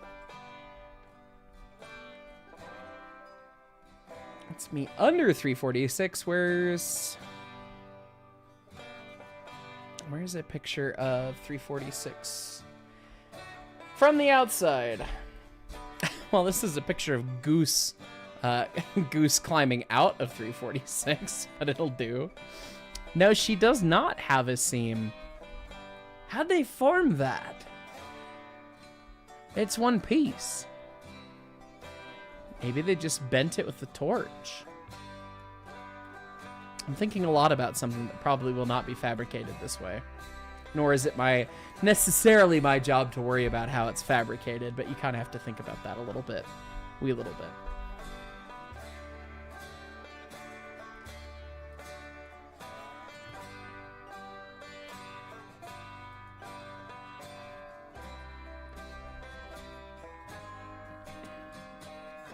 It's me under 346. Where's a picture of 346 from the outside? Well, this is a picture of Goose, Goose climbing out of 346, but it'll do. No, she does not have a seam. How'd they form that? It's one piece. Maybe they just bent it with the torch. I'm thinking a lot about something that probably will not be fabricated this way. Nor is it necessarily my job to worry about how it's fabricated, but you kind of have to think about that a little bit. Wee little bit.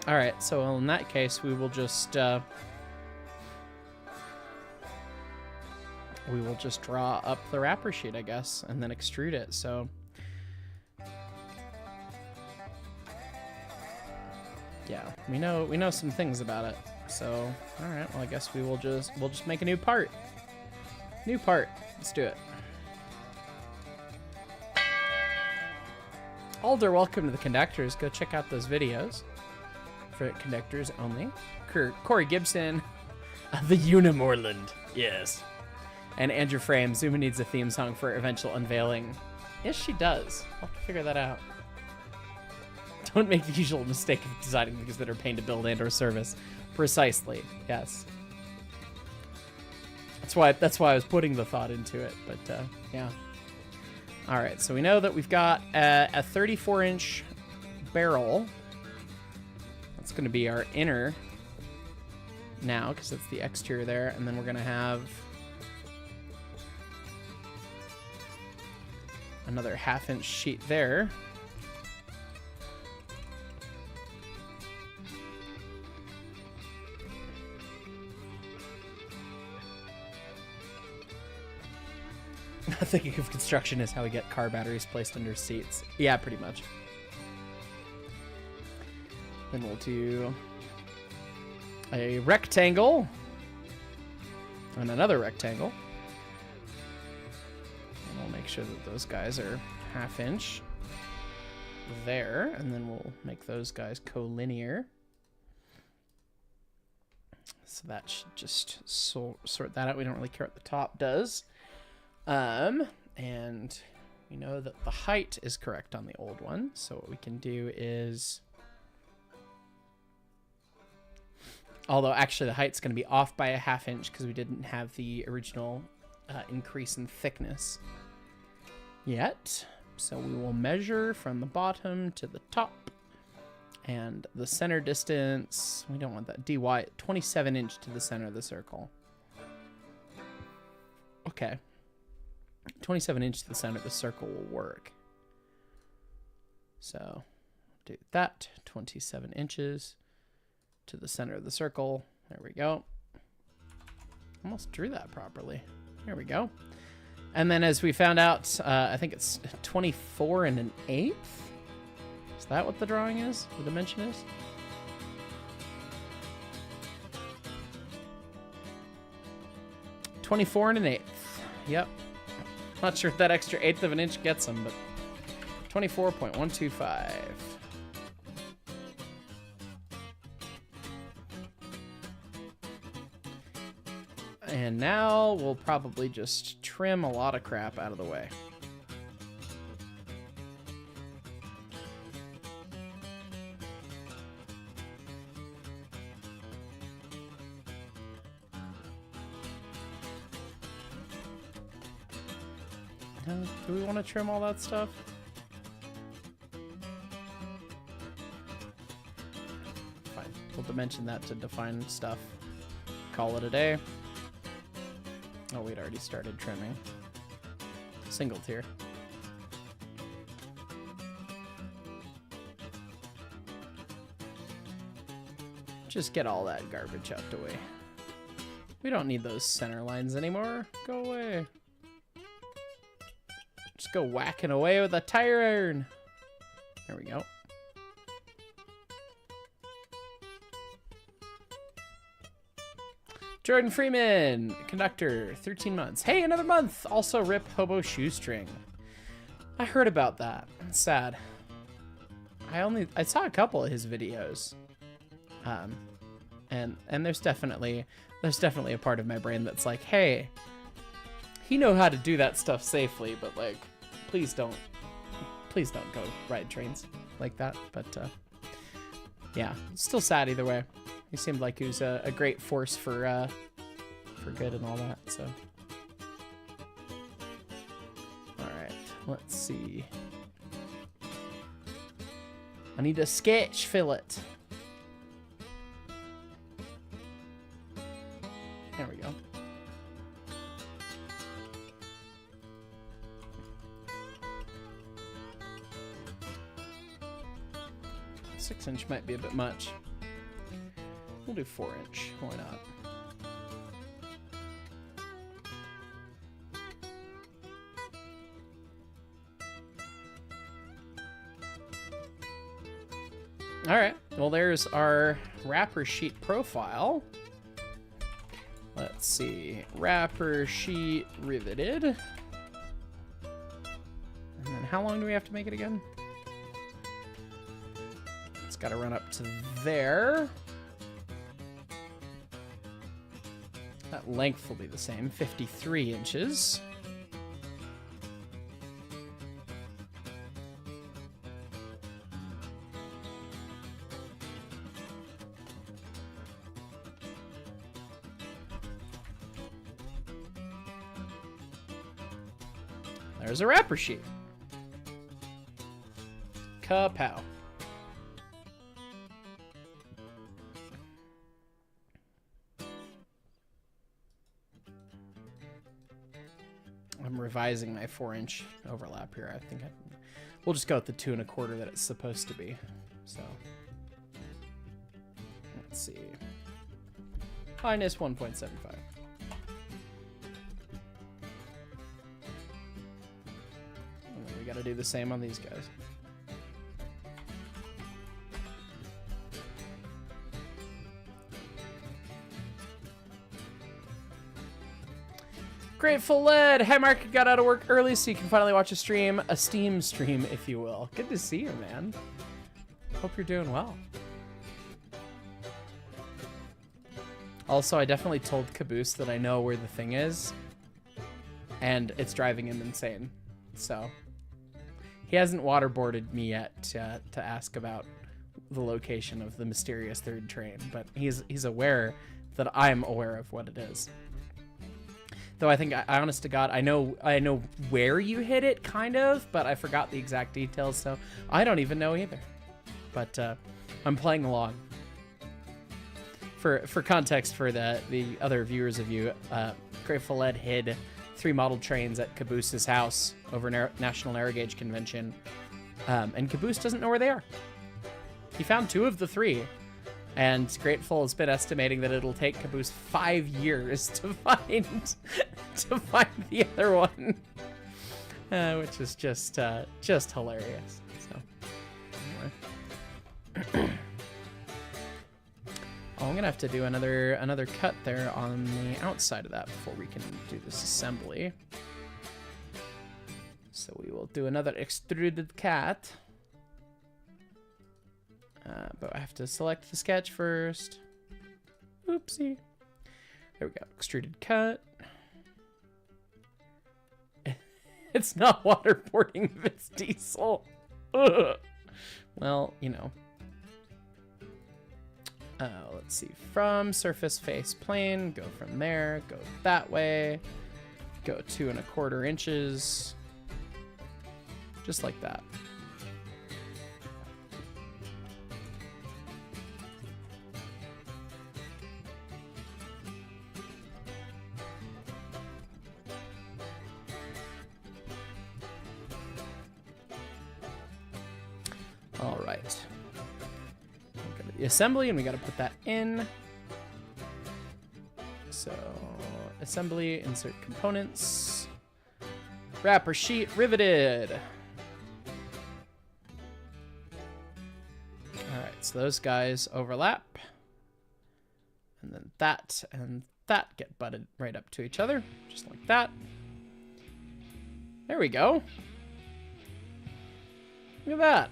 All right, so in that case, we will just we will just draw up the wrapper sheet, I guess, and then extrude it. So yeah, we know some things about it. So all right, well, I guess we'll just make a new part. Let's do it. Alder, welcome to the Conductors. Go check out those videos for Conductors only. Corey Gibson, the Unimorland, yes. And Andrew Frame, Zuma needs a theme song for eventual unveiling. Yes, she does. I'll have to figure that out. Don't make the usual mistake of designing things that are pain to build and or service. Precisely, yes. That's why I was putting the thought into it, but yeah. All right, so we know that we've got a 34-inch barrel. That's going to be our inner now, because it's the exterior there, and then we're going to have another half-inch sheet there. Thinking of construction is how we get car batteries placed under seats. Yeah, pretty much. Then we'll do a rectangle and another rectangle. And we'll make sure that those guys are half-inch there, and then we'll make those guys collinear. So that should just sort that out. We don't really care what the top does. And we know that the height is correct on the old one. So what we can do is, although actually the height's going to be off by a half-inch because we didn't have the original increase in thickness yet. So we will measure from the bottom to the top, and the center distance, we don't want that, dy, 27 inch to the center of the circle. Okay. 27 inch to the center of the circle will work. So do that, 27 inches to the center of the circle. There we go. Almost drew that properly. There we go. And then as we found out, I think it's 24 1/8. Is that what the drawing is? The dimension is? (24 1/8). Yep. Not sure if that extra 1/8 of an inch gets them, but 24.125. And now we'll probably just trim a lot of crap out of the way. Do we want to trim all that stuff? Fine. We'll dimension that to define stuff. Call it a day. Oh, we'd already started trimming. Single tier. Just get all that garbage out the way. We don't need those center lines anymore. Go away. Just go whacking away with a tire iron. There we go. Jordan Freeman, conductor, 13 months. Hey, another month. Also, rip Hobo Shoestring. I heard about that. It's sad. I saw a couple of his videos. And there's definitely a part of my brain that's like, hey, he know how to do that stuff safely, but like, please don't go ride trains like that. But yeah, still sad either way. He seemed like he was a great force for good and all that. So, all right, let's see. I need a sketch fillet. There we go. Six-inch might be a bit much. We'll do 4-inch. Why not? All right. Well, there's our wrapper sheet profile. Let's see. Wrapper sheet riveted. And then how long do we have to make it again? It's got to run up to there. That length will be the same, 53 inches. There's a wrapper sheet. Kapow. I'm revising my 4-inch overlap here. I think we'll just go with the 2 1/4 that it's supposed to be. So let's see. Minus 1.75. And then we got to do the same on these guys. Grateful Lead. Hey, Mark, got out of work early so you can finally watch a Steam stream, if you will. Good to see you, man. Hope you're doing well. Also, I definitely told Caboose that I know where the thing is, and it's driving him insane. So, he hasn't waterboarded me yet to ask about the location of the mysterious third train, but he's aware that I'm aware of what it is. Though I think, honest to God, I know where you hit it, kind of, but I forgot the exact details, so I don't even know either. But I'm playing along. For context, for the other viewers of you, Grateful Lead hid 3 model trains at Caboose's house over National Narrow Gauge Convention, and Caboose doesn't know where they are. He found 2 of the 3. And Grateful has been estimating that it'll take Caboose 5 years to find the other one, which is just hilarious. So, anyway, I'm gonna have to do another cut there on the outside of that before we can do this assembly. So we will do another extruded cut. But I have to select the sketch first. Oopsie. There we go. Extruded cut. It's not waterboarding if it's diesel. Ugh. Well, you know. Let's see. From surface face plane, go from there, go that way, go 2 1/4 inches. Just like that. All right. Go to the assembly, and we got to put that in. So, assembly, insert components. Wrapper sheet riveted. All right, so those guys overlap. And then that and that get butted right up to each other, just like that. There we go. Look at that.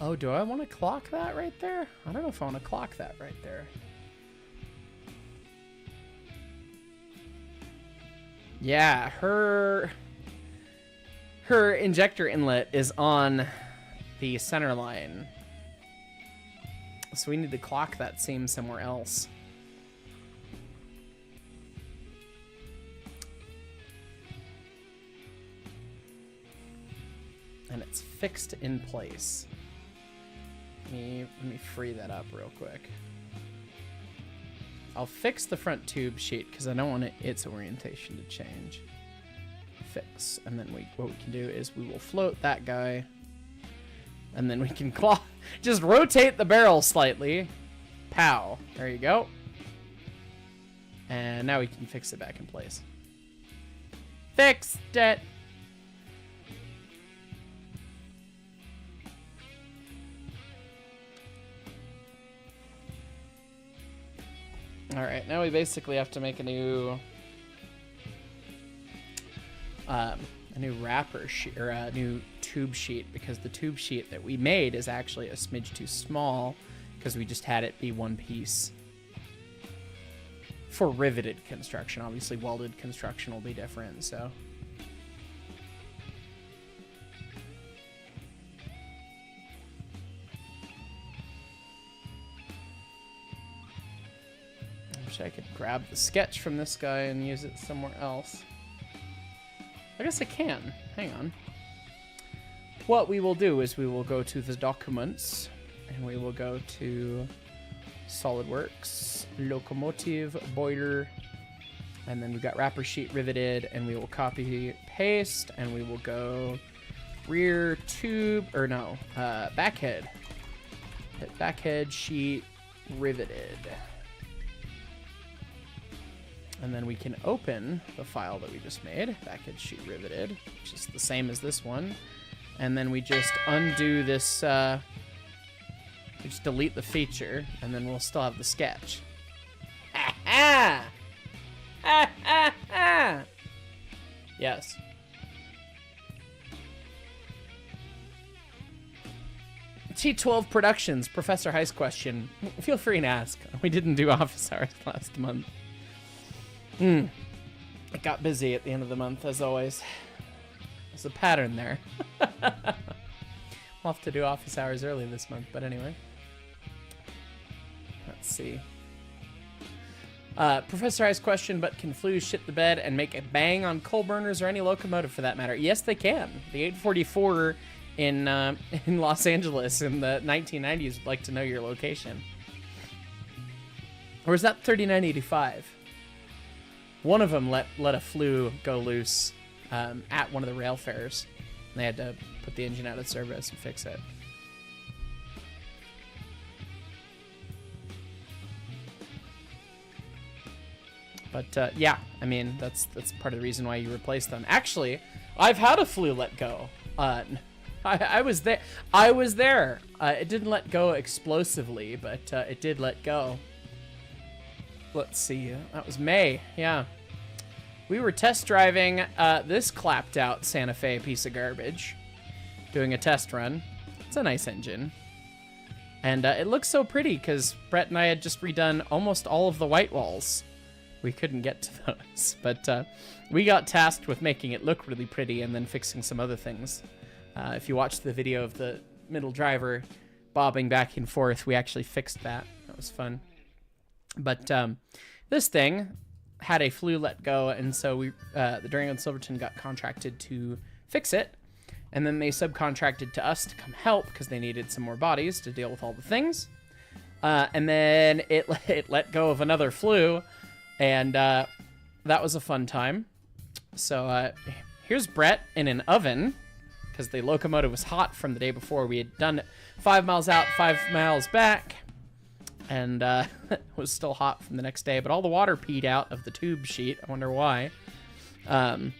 Oh, do I want to clock that right there? I don't know if I want to clock that right there. Yeah, her injector inlet is on the center line. So we need to clock that seam somewhere else. And it's fixed in place. Let me free that up real quick. I'll fix the front tube sheet because I don't want its orientation to change. Fix, and then what we can do is we will float that guy, and then we can just rotate the barrel slightly. Pow! There you go. And now we can fix it back in place. Fixed it. All right, now we basically have to make a new wrapper sheet, or a new tube sheet, because the tube sheet that we made is actually a smidge too small because we just had it be one piece. For riveted construction, obviously welded construction will be different, so. I wish I could grab the sketch from this guy and use it somewhere else. I guess I can. Hang on. What we will do is we will go to the documents and we will go to SolidWorks, locomotive, boiler, and then we've got wrapper sheet riveted, and we will copy paste, and we will go rear tube, or no, backhead. Hit backhead sheet riveted. And then we can open the file that we just made, backhead sheet riveted, which is the same as this one. And then we just undo this, we just delete the feature, and then we'll still have the sketch. Ah! Ah, ah, ah! Yes. T12 Productions, Professor Heist question. Feel free and ask. We didn't do office hours last month. It got busy at the end of the month, as always. There's a pattern there. We'll have to do office hours early this month, but anyway. Let's see. Professor Ice question, but can flues shit the bed and make a bang on coal burners or any locomotive for that matter? Yes, they can. The 844 in Los Angeles in the 1990s would like to know your location. Or is that 3985? One of them let a flue go loose at one of the rail fairs. And they had to put the engine out of service and fix it. But yeah, I mean that's part of the reason why you replace them. Actually, I've had a flue let go. I was there. It didn't let go explosively, but it did let go. Let's see. That was May. Yeah, we were test driving this clapped out Santa Fe piece of garbage, doing a test run. It's a nice engine, and it looks so pretty because Brett and I had just redone almost all of the white walls. We couldn't get to those, but we got tasked with making it look really pretty and then fixing some other things. If you watch the video of the middle driver bobbing back and forth, we actually fixed that. That was fun. But this thing had a flue let go, and so we, the Durango and Silverton got contracted to fix it, and then they subcontracted to us to come help because they needed some more bodies to deal with all the things. And then it let go of another flue. And that was a fun time. So here's Brett in an oven, because the locomotive was hot from the day before. We had done it 5 miles out, 5 miles back, and it was still hot from the next day. But all the water peed out of the tube sheet. I wonder why. So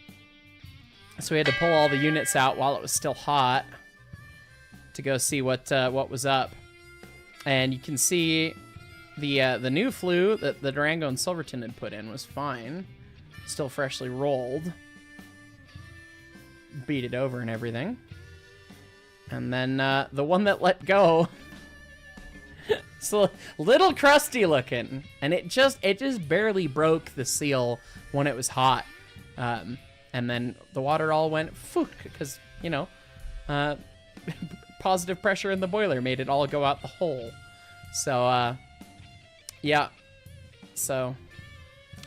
we had to pull all the units out while it was still hot to go see what was up. And you can see the new flue that the Durango and Silverton had put in was fine. Still freshly rolled. Beat it over and everything. And then the one that let go, it's a little crusty looking. And it just barely broke the seal when it was hot. And then the water all went because, you know, positive pressure in the boiler made it all go out the hole. So, yeah, so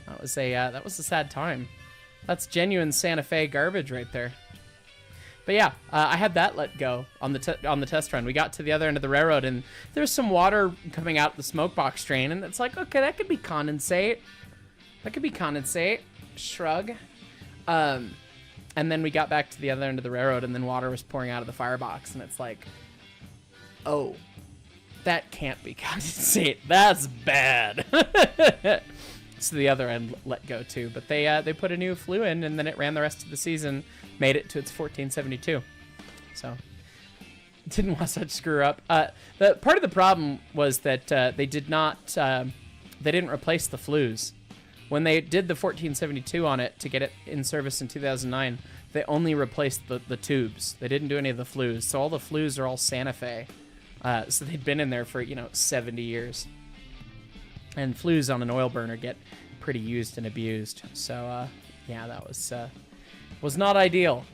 that was a sad time. That's genuine Santa Fe garbage right there. But yeah, I had that let go on the test run. We got to the other end of the railroad, and there's some water coming out the smoke box drain, and it's like, okay, that could be condensate. That could be condensate. Shrug. And then we got back to the other end of the railroad, and then water was pouring out of the firebox, and it's like, oh. That can't be condensate. That's bad. So the other end let go too. But they put a new flue in, and then it ran the rest of the season, made it to its 1472. So didn't want such screw up. The part of the problem was that they did not. The They didn't replace the flues. When they did the 1472 on it to get it in service in 2009, they only replaced the tubes. They didn't do any of the flues. So all the flues are all Santa Fe. So they'd been in there for, 70 years. And flues on an oil burner get pretty used and abused. So, yeah, that was not ideal.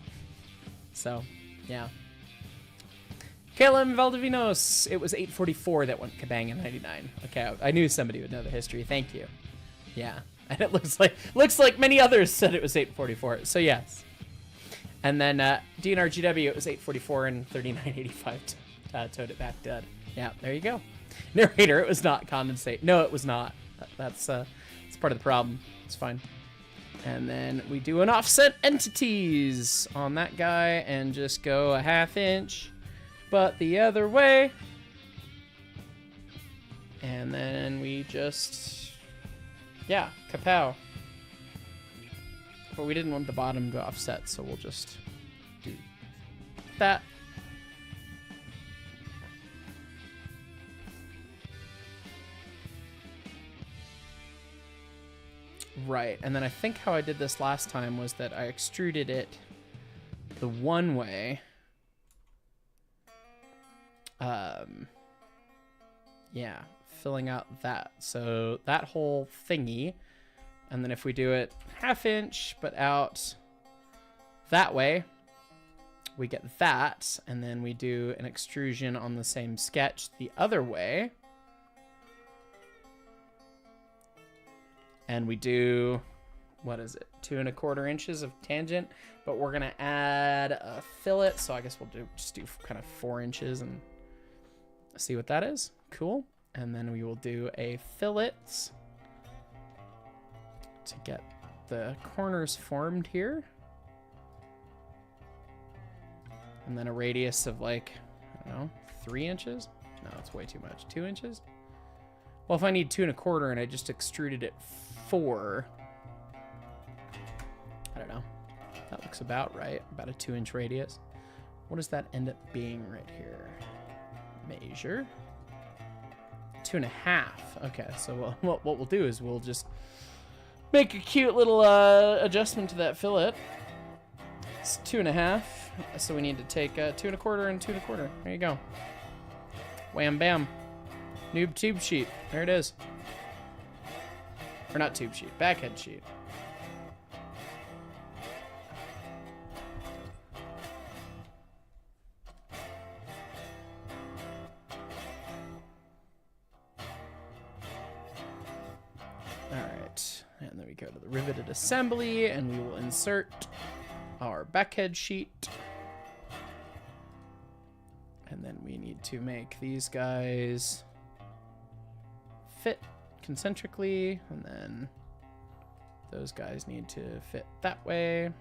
So, yeah. Caleb Valdivinos, it was 844 that went kabang in 99. Okay, I knew somebody would know the history. Thank you. Yeah, and it looks like many others said it was 844. So yes. And then DNRGW, it was 844 and 3985 towed it back dead. Yeah, there you go. Narrator, it was not condensate. No, it was not. That's part of the problem. It's fine. And then we do an offset entities on that guy and just go a ½ inch, but the other way. And then we just, yeah, kapow. But we didn't want the bottom to offset, so we'll just do that. Right, and then I think how I did this last time was that I extruded it the one way. Yeah, filling out that. So that whole thingy. And then if we do it ½ inch, but out that way, we get that. And then we do an extrusion on the same sketch the other way. And we do, what is it, 2 1/4 inches of tangent, but we're gonna add a fillet, so I guess we'll just do kind of 4 inches and see what that is. Cool. And then we will do a fillet to get the corners formed here. And then a radius of like, I don't know, 3 inches? No, that's way too much. 2 inches? Well, if I need 2 1/4 and I just extruded it 4, I don't know. That looks about right. About a 2 inch radius. What does that end up being right here? Measure. 2 1/2. Okay, so what we'll do is we'll just make a cute little adjustment to that fillet. It's 2 1/2. So we need to take 2 1/4 and 2 1/4. There you go. Wham bam. Noob tube sheet. There it is. Or not tube sheet, backhead sheet. Alright, and then we go to the riveted assembly and we will insert our backhead sheet. And then we need to make these guys fit concentrically, and then those guys need to fit that way.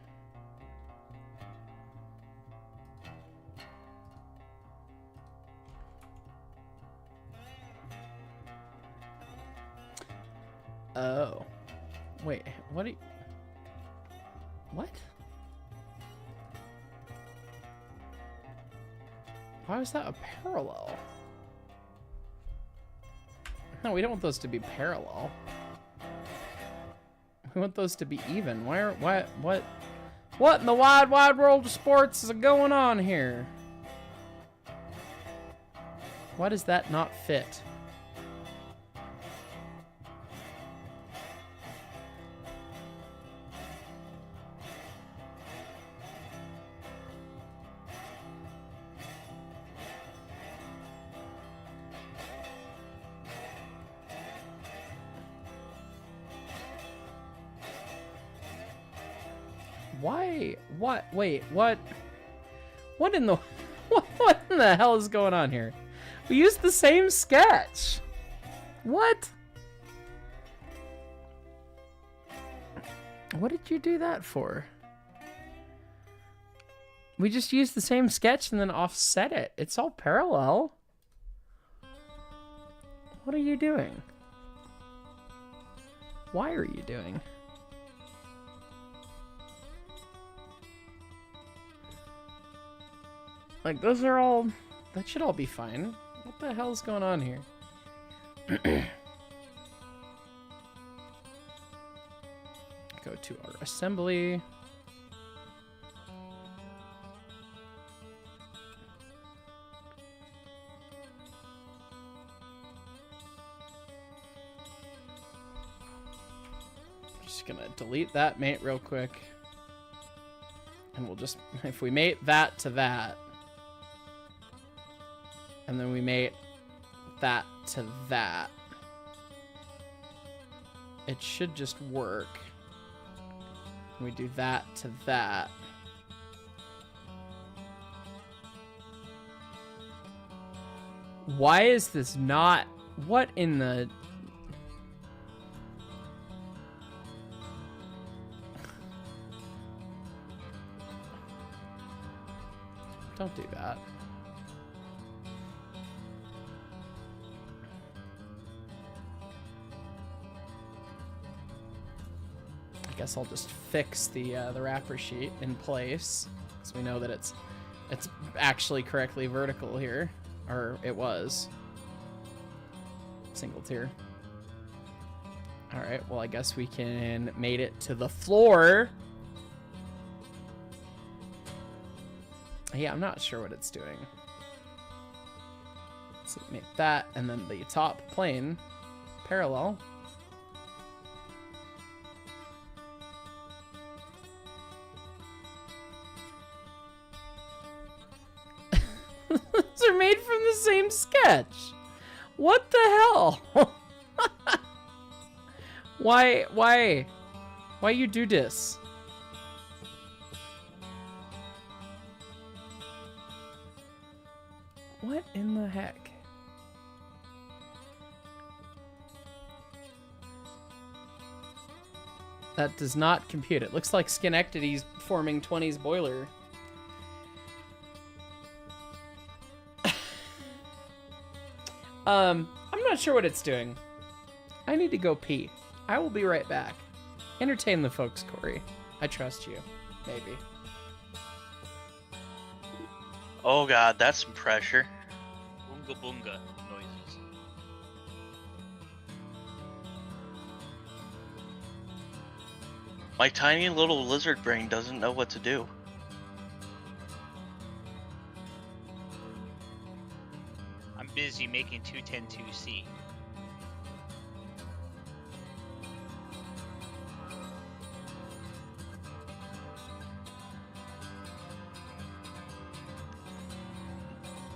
Oh, wait, what? What? Why is that a parallel? No, we don't want those to be parallel. We want those to be even. What in the wide world of sports is going on here? Why does that not fit? Why? What? Wait, what? What in the... What in the hell is going on here? We used the same sketch. What? What did you do that for? We just used the same sketch and then offset it. It's all parallel. What are you doing? Why are you doing? Like, those are all... That should all be fine. What the hell's going on here? go to our assembly. Just gonna delete that mate real quick. And we'll just, if we mate that to that, and then we mate that to that, it should just work. We do that to that. Why is this not? What in the? Don't do that. I guess I'll just fix the wrapper sheet in place, so we know that it's actually correctly vertical here, or it was. Single tier. All right. Well, I guess we can mate it to the floor. Yeah, I'm not sure what it's doing. So make that, and then the top plane parallel. These are made from the same sketch. What the hell? Why you do this? What in the heck? That does not compute. It looks like Schenectady's forming 20s boiler. I'm not sure what it's doing. I need to go pee. I will be right back. Entertain the folks, Corey. I trust you. Maybe. Oh god, that's some pressure. Boonga boonga noises. My tiny little lizard brain doesn't know what to do. I'm busy making 210-2C.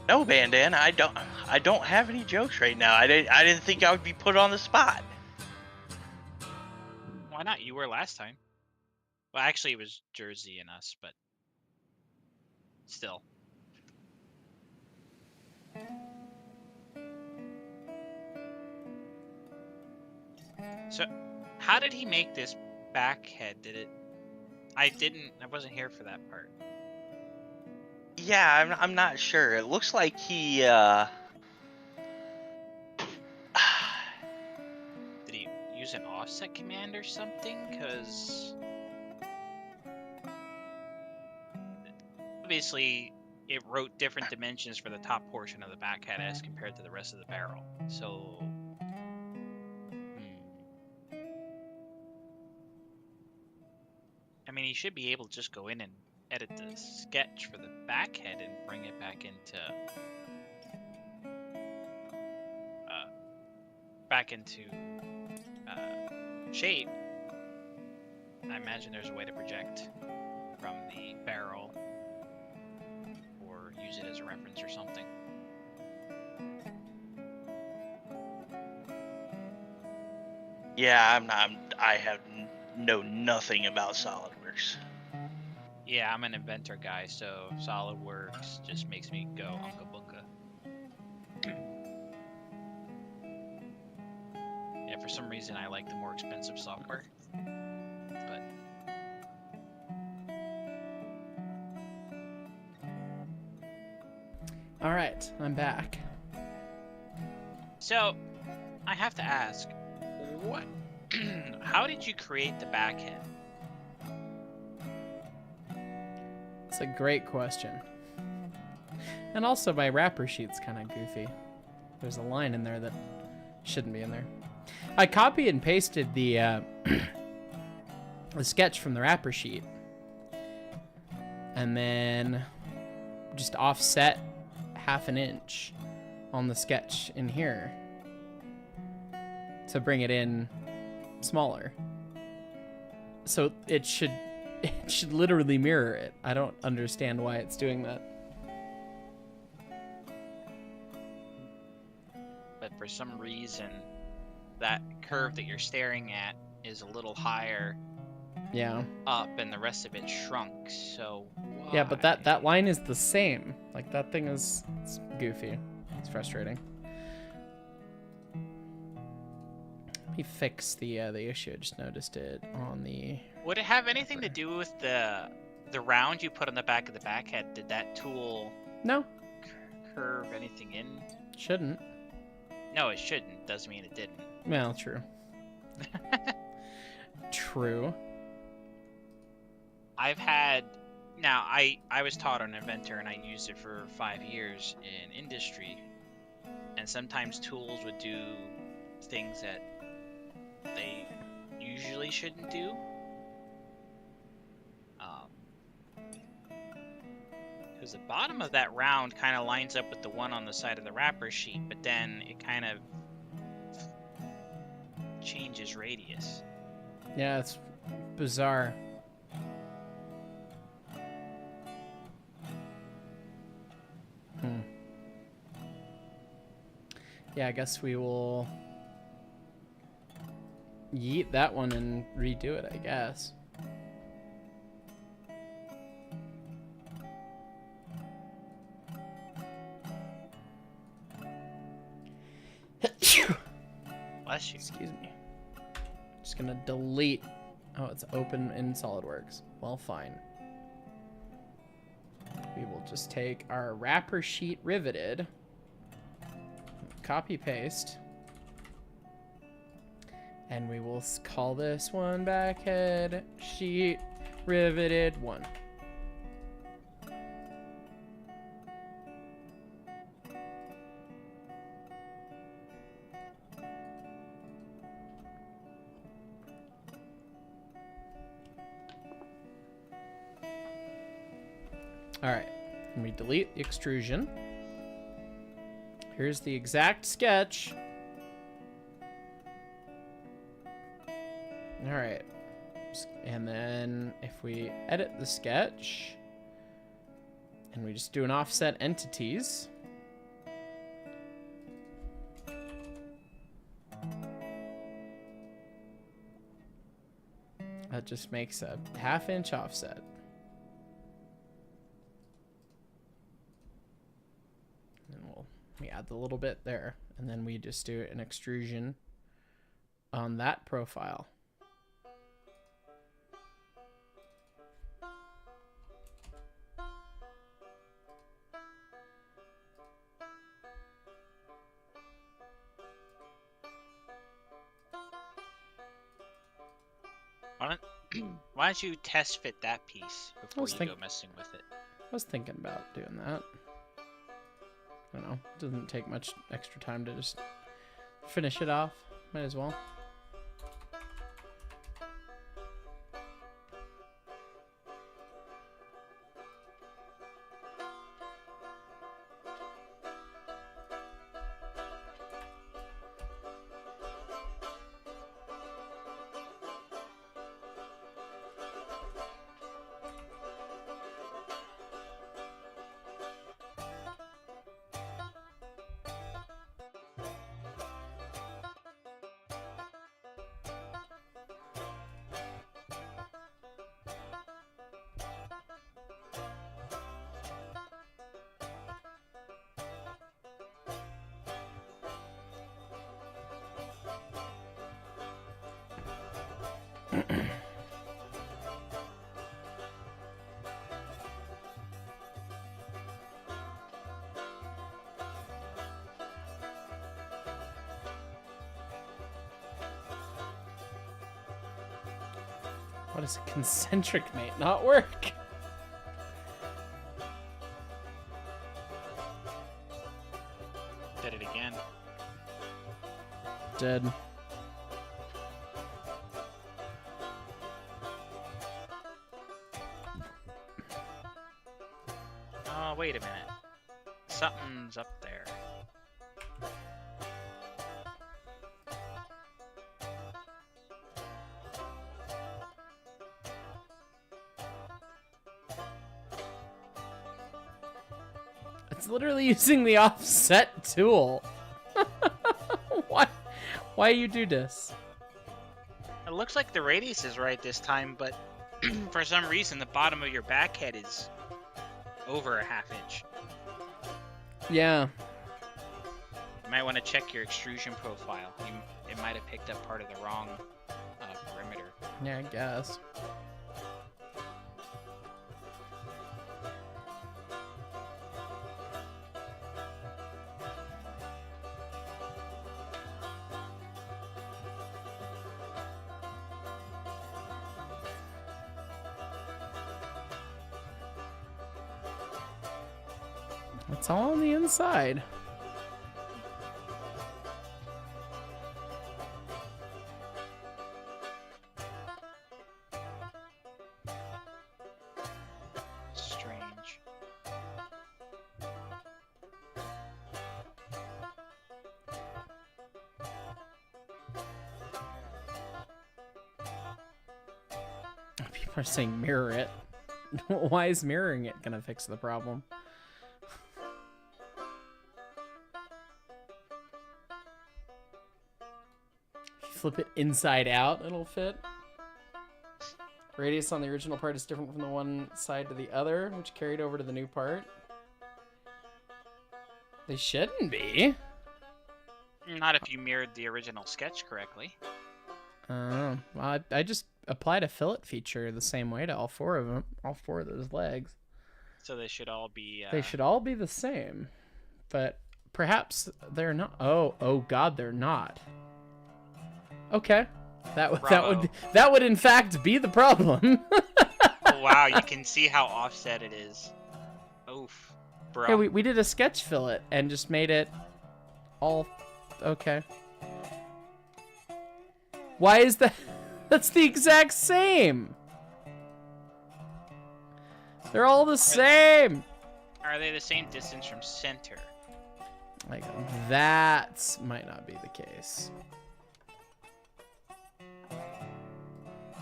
No, Bandan, I don't have any jokes right now. I didn't think I would be put on the spot. Why not? You were last time. Well, actually, it was Jersey and us, but still. So, how did he make this back head? Did it? I wasn't here for that part. Yeah, I'm not sure. It looks like he Did he use an offset command or something? Because obviously it wrote different dimensions for the top portion of the back head as compared to the rest of the barrel. So, I mean, he should be able to just go in and edit the sketch for the back head and bring it back into shape. I imagine there's a way to project from the barrel or use it as a reference or something. Yeah, I know nothing about SolidWorks. Yeah, I'm an inventor guy, so SolidWorks just makes me go unka bunka. Yeah, for some reason I like the more expensive software. But All right, I'm back. so I have to ask, what? How did you create the back head? It's a great question. And also my wrapper sheet's kind of goofy. There's a line in there that shouldn't be in there. I copy and pasted the the sketch from the wrapper sheet. And then just offset 1/2 inch on the sketch in here to bring it in smaller. So it should literally mirror it. I don't understand why it's doing that. But for some reason, that curve that you're staring at is a little higher Yeah. up, and the rest of it shrunk. So why? Yeah, but that line is the same. Like, that thing is, it's goofy. It's frustrating. Let me fix the issue. I just noticed it on the... Would it have anything to do with the round you put on the back of the backhead? Did that tool No, curve anything in? shouldn't. No, it shouldn't. Doesn't mean it didn't. Well, true. True. I've had... Now, I was taught an inventor, and I used it for 5 years in industry. And sometimes tools would do things that they usually shouldn't do. Because the bottom of that round kind of lines up with the one on the side of the wrapper sheet, but then it kind of changes radius. Yeah, it's bizarre. Yeah, I guess we will yeet that one and redo it, I guess. Bless you. Excuse me. Just gonna delete. Oh, it's open in SolidWorks. Well, fine. We will just take our wrapper sheet riveted, copy paste, and we will call this one backhead sheet riveted 1. All right, and we delete the extrusion. Here's the exact sketch. All right, and then if we edit the sketch and we just do an offset entities, that just makes a 1/2 inch offset. We add the little bit there, and then we just do an extrusion on that profile. Why don't you test fit that piece before you go messing with it? I was thinking about doing that. I don't know. It doesn't take much extra time to just finish it off. Might as well. Why does a concentric mate not work? Did it again. Dead. Oh, wait a minute. Something's up there. It's literally using the offset tool. Why you do this? It looks like the radius is right this time, but for some reason the bottom of your back head is over a ½ inch. Yeah. You might want to check your extrusion profile. It might have picked up part of the wrong perimeter. Yeah, I guess. It's all on the inside. Strange. People are saying mirror it. Why is mirroring it gonna fix the problem? Flip it inside out, it'll fit. Radius on the original part is different from the one side to the other, which carried over to the new part. They shouldn't be. Not if you mirrored the original sketch correctly. Well, I just applied a fillet feature the same way to all four of them, all four of those legs. So they should all be... They should all be the same, but perhaps they're not. Oh God, they're not. Okay, that would in fact be the problem. Oh wow, you can see how offset it is. Oof, bro. Yeah, we did a sketch fillet and just made it all okay. Why is that? That's the exact same. They're all the same. Are they the same distance from center? Like that might not be the case.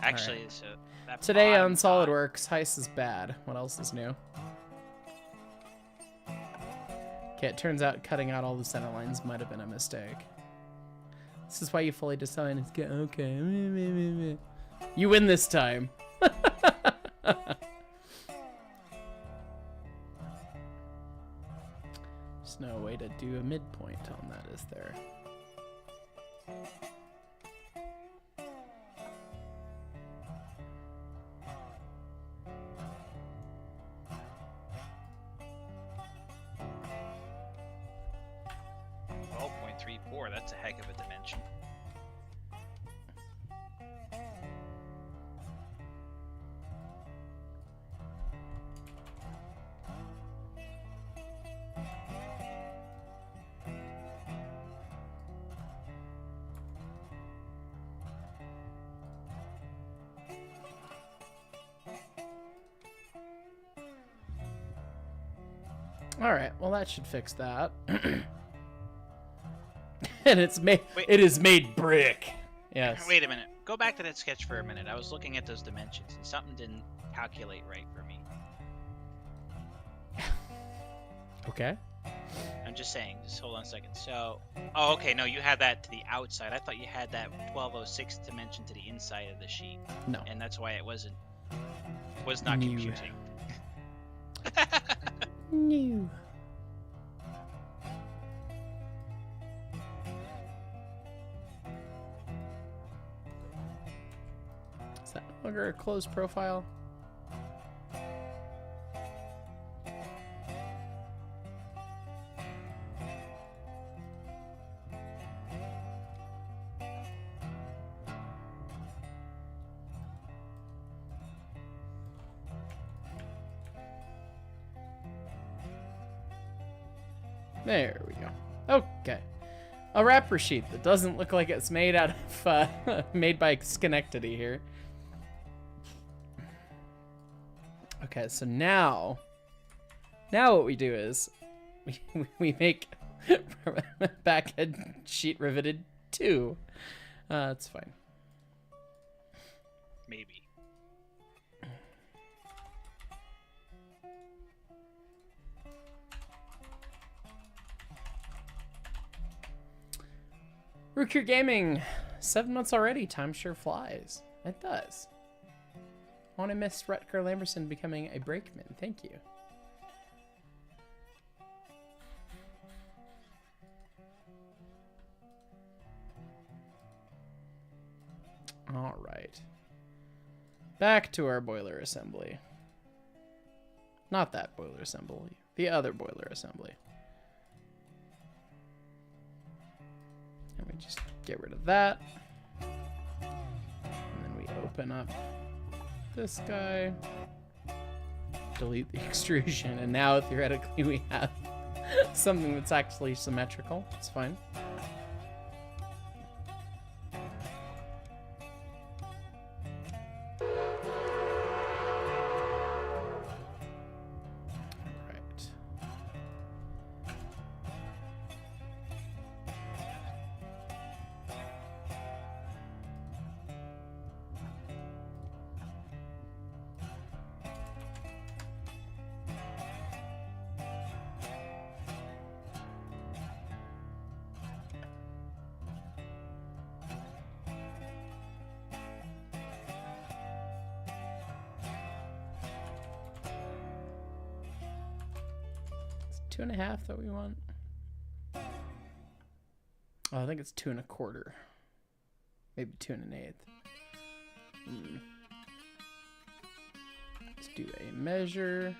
Actually, right. so that Today bottom on SolidWorks, Heist is bad. What else is new? Okay, it turns out cutting out all the center lines might have been a mistake. This is why you fully design is good. Okay. You win this time. There's no way to do a midpoint on that, is there? That's a heck of a dimension. All right, well that should fix that. And it is made brick. Yes. Wait a minute. Go back to that sketch for a minute. I was looking at those dimensions and something didn't calculate right for me. Okay. I'm just saying. Just hold on a second. So, oh, okay. No, you had that to the outside. I thought you had that 1206 dimension to the inside of the sheet. No. And that's why it was not computing. New. Is that no longer a closed profile? There we go. Okay. A wrapper sheet that doesn't look like it's made out of, made by Schenectady here. Okay, so now Now what we do is we make backhead sheet riveted 2. That's fine. Maybe. Rookier Gaming, 7 months already. Time sure flies. It does. I want to miss Rutger Lamberson becoming a brakeman. Thank you. All right. Back to our boiler assembly. Not that boiler assembly. The other boiler assembly. And we just get rid of that. And then we open up this guy. Delete the extrusion. And now theoretically we have something that's actually symmetrical. It's fine. Two and a half that we want. Oh, I think it's 2 1/4. Maybe 2 1/8. Let's do a measure.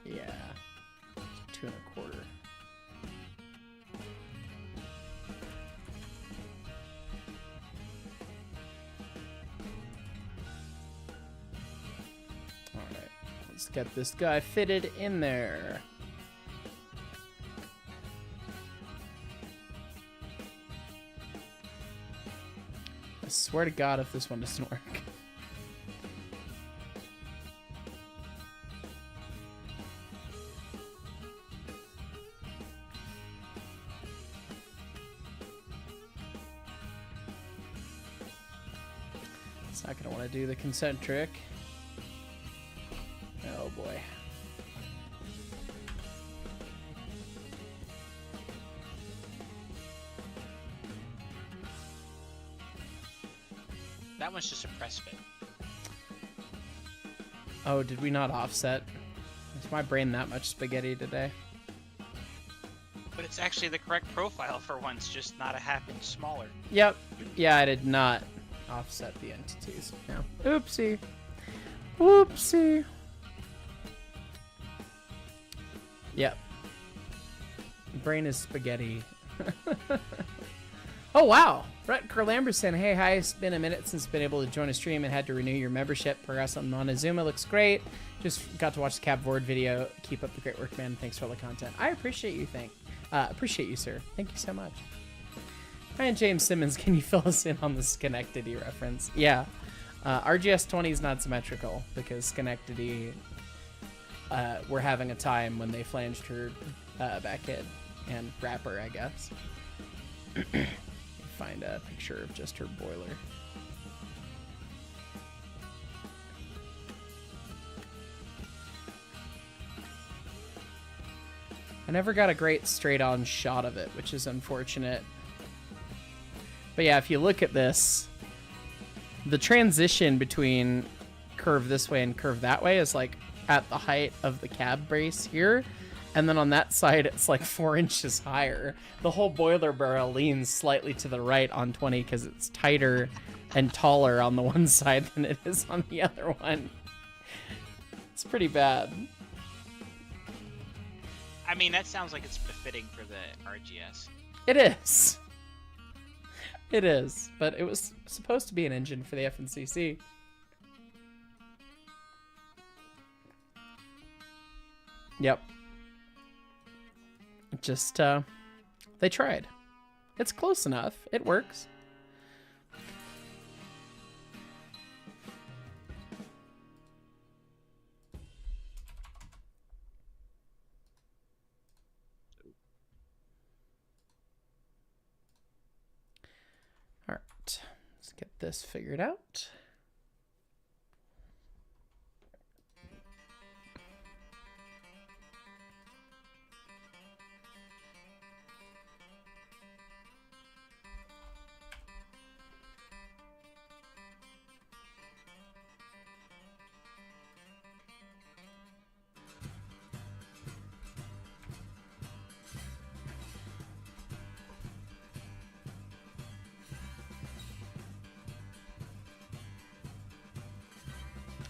Yeah, 2 1/4. Let's get this guy fitted in there. I swear to God if this one doesn't work. It's not gonna want to do the concentric. Oh boy. That one's just a press fit. Oh, did we not offset? Is my brain that much spaghetti today? But it's actually the correct profile for once, just not a half-inch smaller. Yep. Yeah, I did not offset the entities. No. Oopsie. Whoopsie. Yep. Brain is spaghetti. Oh, wow. Rutger Lamberson. Hey, hi. It's been a minute since been able to join a stream and had to renew your membership. Progress on Montezuma looks great. Just got to watch the Cab Board video. Keep up the great work, man. Thanks for all the content. I appreciate you, appreciate you, sir. Thank you so much. Hi, and James Simmons. Can you fill us in on the Schenectady reference? Yeah. RGS 20 is not symmetrical because Schenectady were having a time when they flanged her backhead and wrapper, I guess. Find a picture of just her boiler. I never got a great straight-on shot of it, which is unfortunate. But yeah, if you look at this, the transition between curve this way and curve that way is like at the height of the cab brace here. And then on that side, it's like 4 inches higher. The whole boiler barrel leans slightly to the right on 20 because it's tighter and taller on the one side than it is on the other one. It's pretty bad. I mean, that sounds like it's befitting for the RGS. It is. It is. But it was supposed to be an engine for the FNCC. Yep. Just, they tried. It's close enough. It works. get this figured out.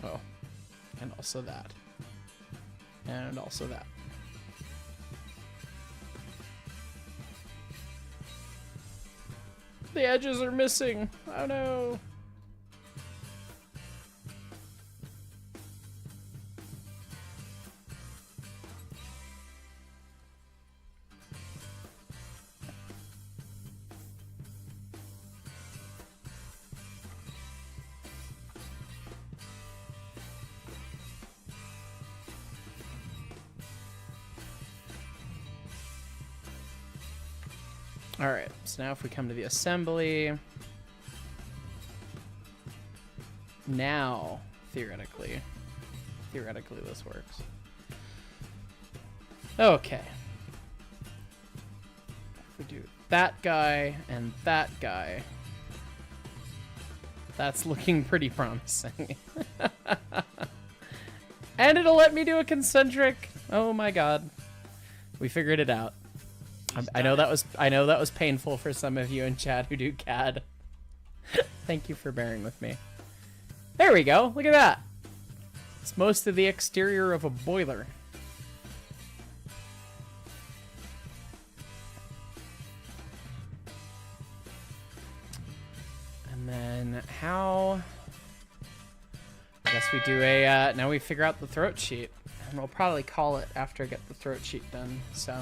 Oh, and also that. And also that. The edges are missing. Oh no. All right, so now if we come to the assembly, now theoretically this works. Okay. If we do that guy and that guy, that's looking pretty promising. And it'll let me do a concentric. Oh my god. We figured it out. I know that was painful for some of you in chat who do CAD. Thank you for bearing with me. There we go. Look at that. It's most of the exterior of a boiler. And then how? I guess we do a now we figure out the throat sheet, and we'll probably call it after I get the throat sheet done. So.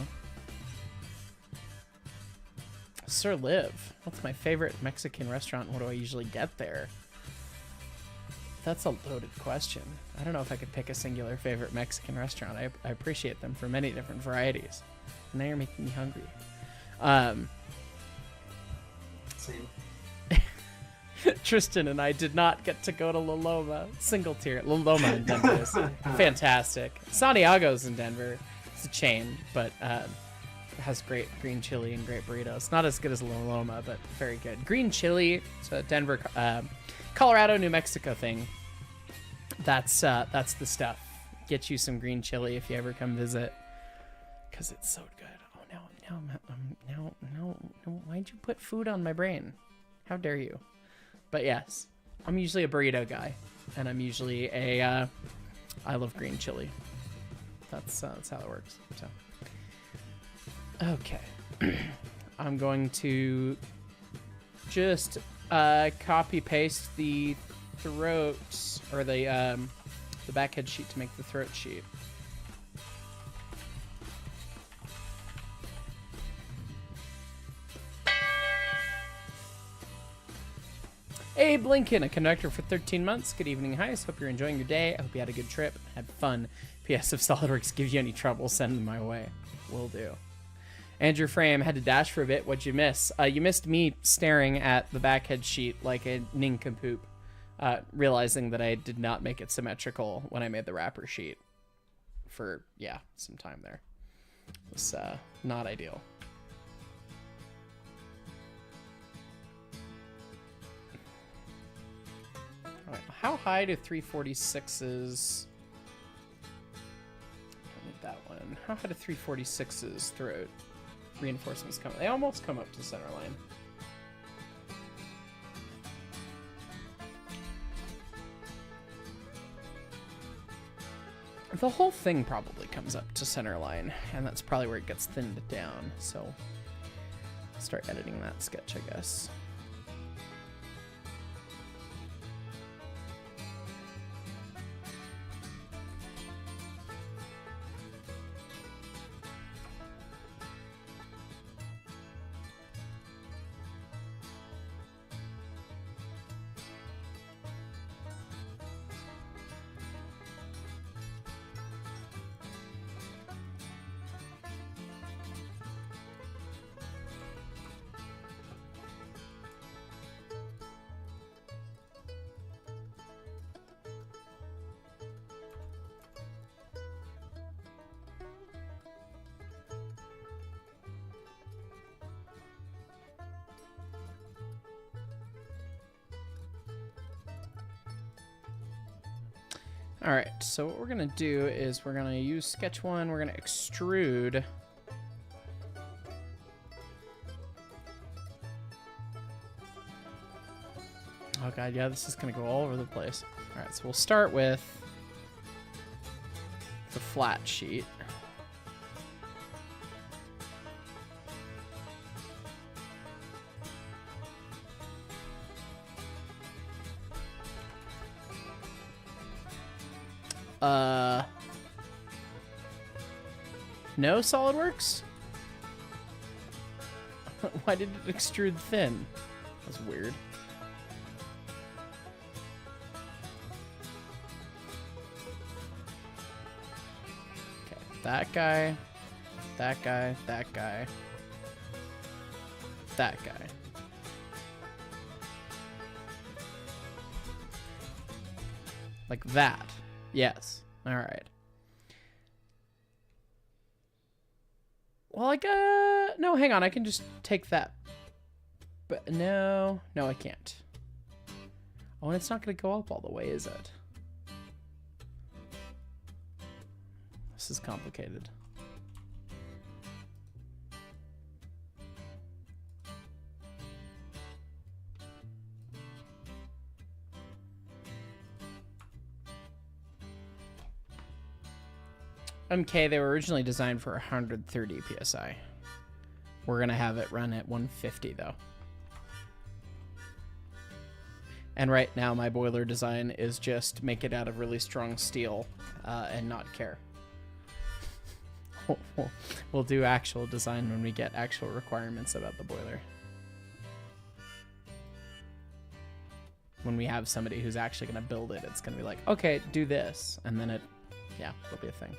Sir Liv, what's my favorite Mexican restaurant? What do I usually get there? That's a loaded question. I don't know if I could pick a singular favorite Mexican restaurant. I appreciate them for many different varieties. And now you're making me hungry. Same. Tristan and I did not get to go to La Loma. Single tier. La Loma in Denver is fantastic. Santiago's in Denver. It's a chain, but has great green chili and great burritos. Not as good as La Loma, but very good. Green chili, it's a Denver, Colorado, New Mexico thing. That's the stuff. Get you some green chili if you ever come visit, because it's so good. Oh no! Why'd you put food on my brain? How dare you? But yes, I'm usually a burrito guy, and I'm usually a I love green chili. That's how it works. So. Okay, I'm going to just copy paste the throat or the backhead sheet to make the throat sheet. Abe Lincoln, a conductor for 13 months. Good evening, Heist. Hope you're enjoying your day. I hope you had a good trip, had fun. P.S. If SolidWorks gives you any trouble, send them my way. Will do. Andrew Frame, had to dash for a bit. What'd you miss? You missed me staring at the backhead sheet like a nincompoop, realizing that I did not make it symmetrical when I made the wrapper sheet for, yeah, some time there. It was not ideal. All right, how high do 346s... Don't need that one. How high do 346s throat reinforcements come? They almost come up to center line. The whole thing probably comes up to center line, and that's probably where it gets thinned down. So I'll start editing that sketch, I guess. All right, so what we're gonna do is we're gonna use sketch 1. We're gonna extrude. Oh god, yeah, this is gonna go all over the place. All right, so we'll start with the flat sheet. No SolidWorks? Why did it extrude thin? That's weird. Okay, that guy, that guy, that guy, that guy. Like that. Yes. All right. Well, no, hang on. I can just take that. But no, I can't. Oh, and it's not going to go up all the way, is it? This is complicated. MK, they were originally designed for 130 PSI. We're going to have it run at 150, though. And right now, my boiler design is just make it out of really strong steel and not care. We'll do actual design when we get actual requirements about the boiler. When we have somebody who's actually going to build it, it's going to be like, okay, do this. And then yeah, it'll be a thing.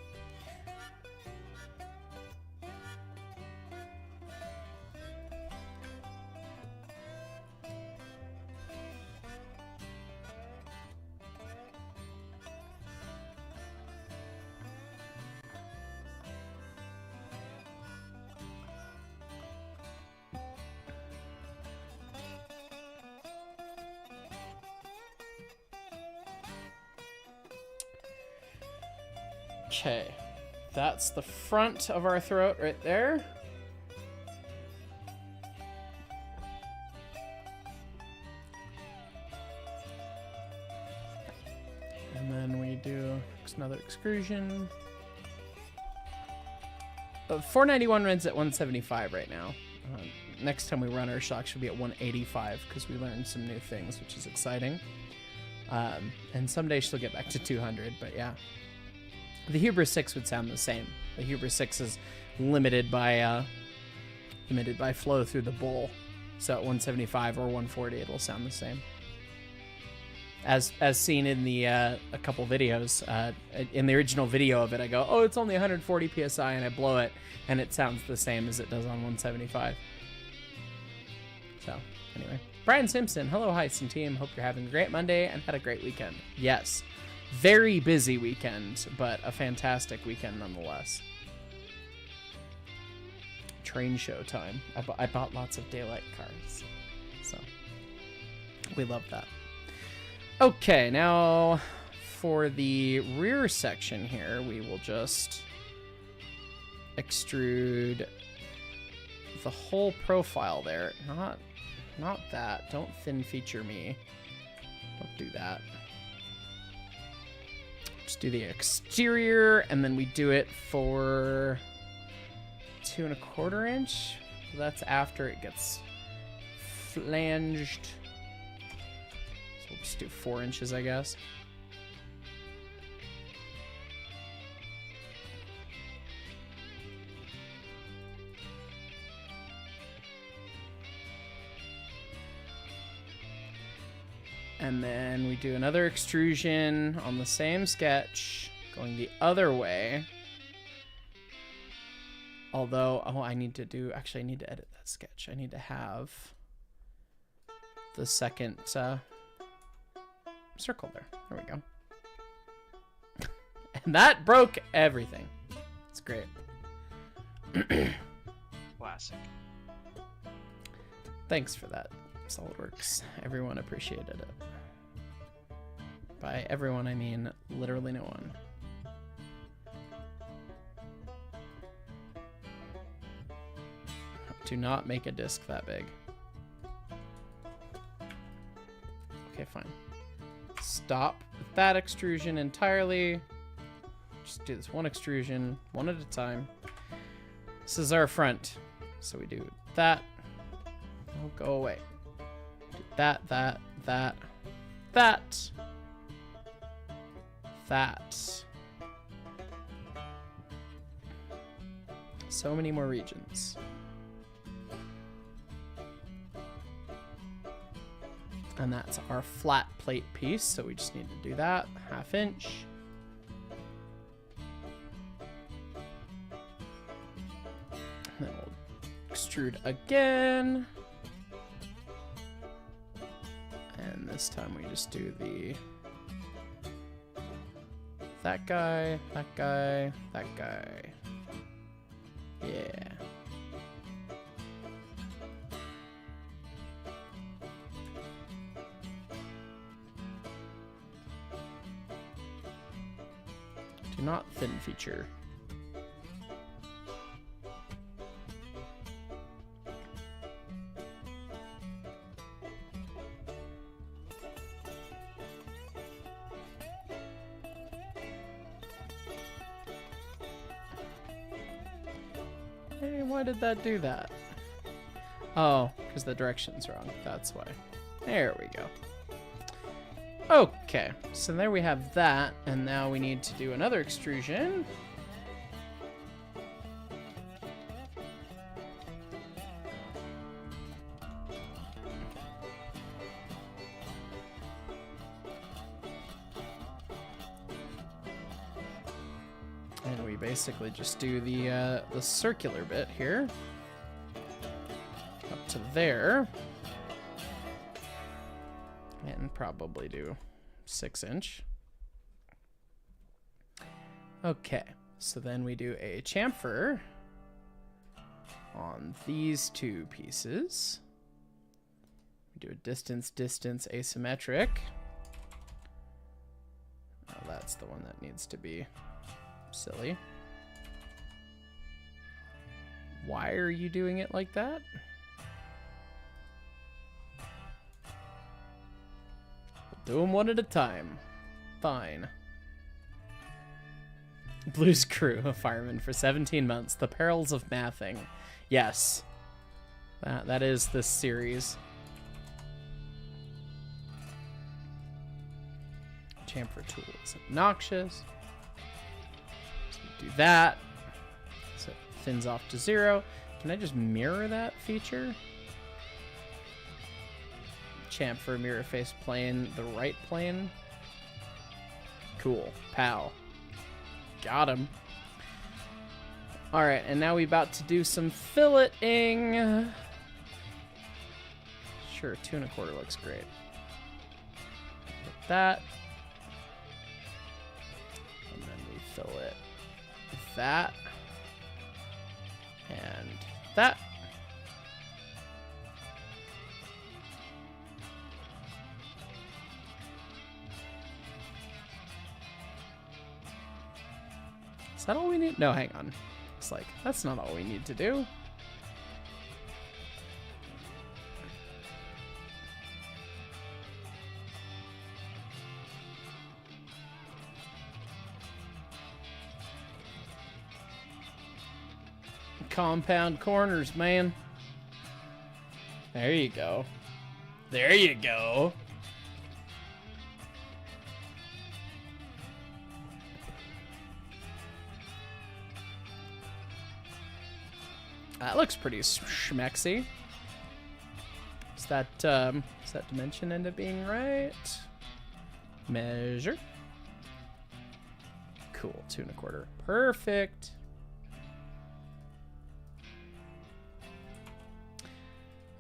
Okay, that's the front of our throat right there. And then we do another extrusion. 491 runs at 175 right now. Next time we run our shock should be at 185 because we learned some new things, which is exciting. And someday she'll get back to 200, but yeah. The Hubris 6 would sound the same. The Hubris 6 is limited by flow through the bowl. So at 175 or 140, it'll sound the same. As seen in the a couple videos, in the original video of it, I go, oh, it's only 140 PSI, and I blow it, and it sounds the same as it does on 175. So, anyway. Brian Simpson, hello, Heist and team. Hope you're having a great Monday and had a great weekend. Yes. Very busy weekend, but a fantastic weekend nonetheless. Train show time. I bought lots of daylight cars, so we love that. Okay, now for the rear section here, we will just extrude the whole profile there. Not that. Don't thin feature me. Don't do that. Just do the exterior, and then we do it for 2 1/4 inch. That's after it gets flanged. So we'll just do 4 inches, I guess. And then we do another extrusion on the same sketch, going the other way. Although, I need to edit that sketch. I need to have the second circle there. There we go. And that broke everything. It's great. Classic. Thanks for that, SolidWorks. Everyone appreciated it. By everyone, I mean literally no one. Do not make a disc that big. Okay, fine. Stop with that extrusion entirely. Just do this one extrusion, one at a time. This is our front. So we do that. Oh, go away. Do that, that, that, that. That. So many more regions. And that's our flat plate piece, so we just need to do that, 1/2 inch. And then we'll extrude again. And this time we just do that guy, that guy, that guy. Yeah. Do not thin feature. Hey, why did that do that? Oh, because the direction's wrong. That's why. There we go. Okay, so there we have that, and now we need to do another extrusion. And we basically just do the circular bit here. Up to there. And probably do 6 inch. Okay, so then we do a chamfer on these two pieces. We do a distance asymmetric. Oh, that's the one that needs to be silly. Why are you doing it like that? Do them one at a time. Fine. Blues Crew, a fireman for 17 months. The perils of mathing. Yes. That is this series. Chamfer tool is obnoxious. So we do that. So it thins off to 0. Can I just mirror that feature? Chamfer mirror face plane, the right plane. Cool. Pow. Got him. Alright, and now we about to do some filleting. Sure, 2 1/4 looks great. Hit that. And then we fillet that. And that. Is that all we need? No, hang on. It's like, that's not all we need to do. Compound corners, man. There you go. There you go. That looks pretty schmexy. Does that dimension end up being right? Measure. Cool, 2 1/4. Perfect.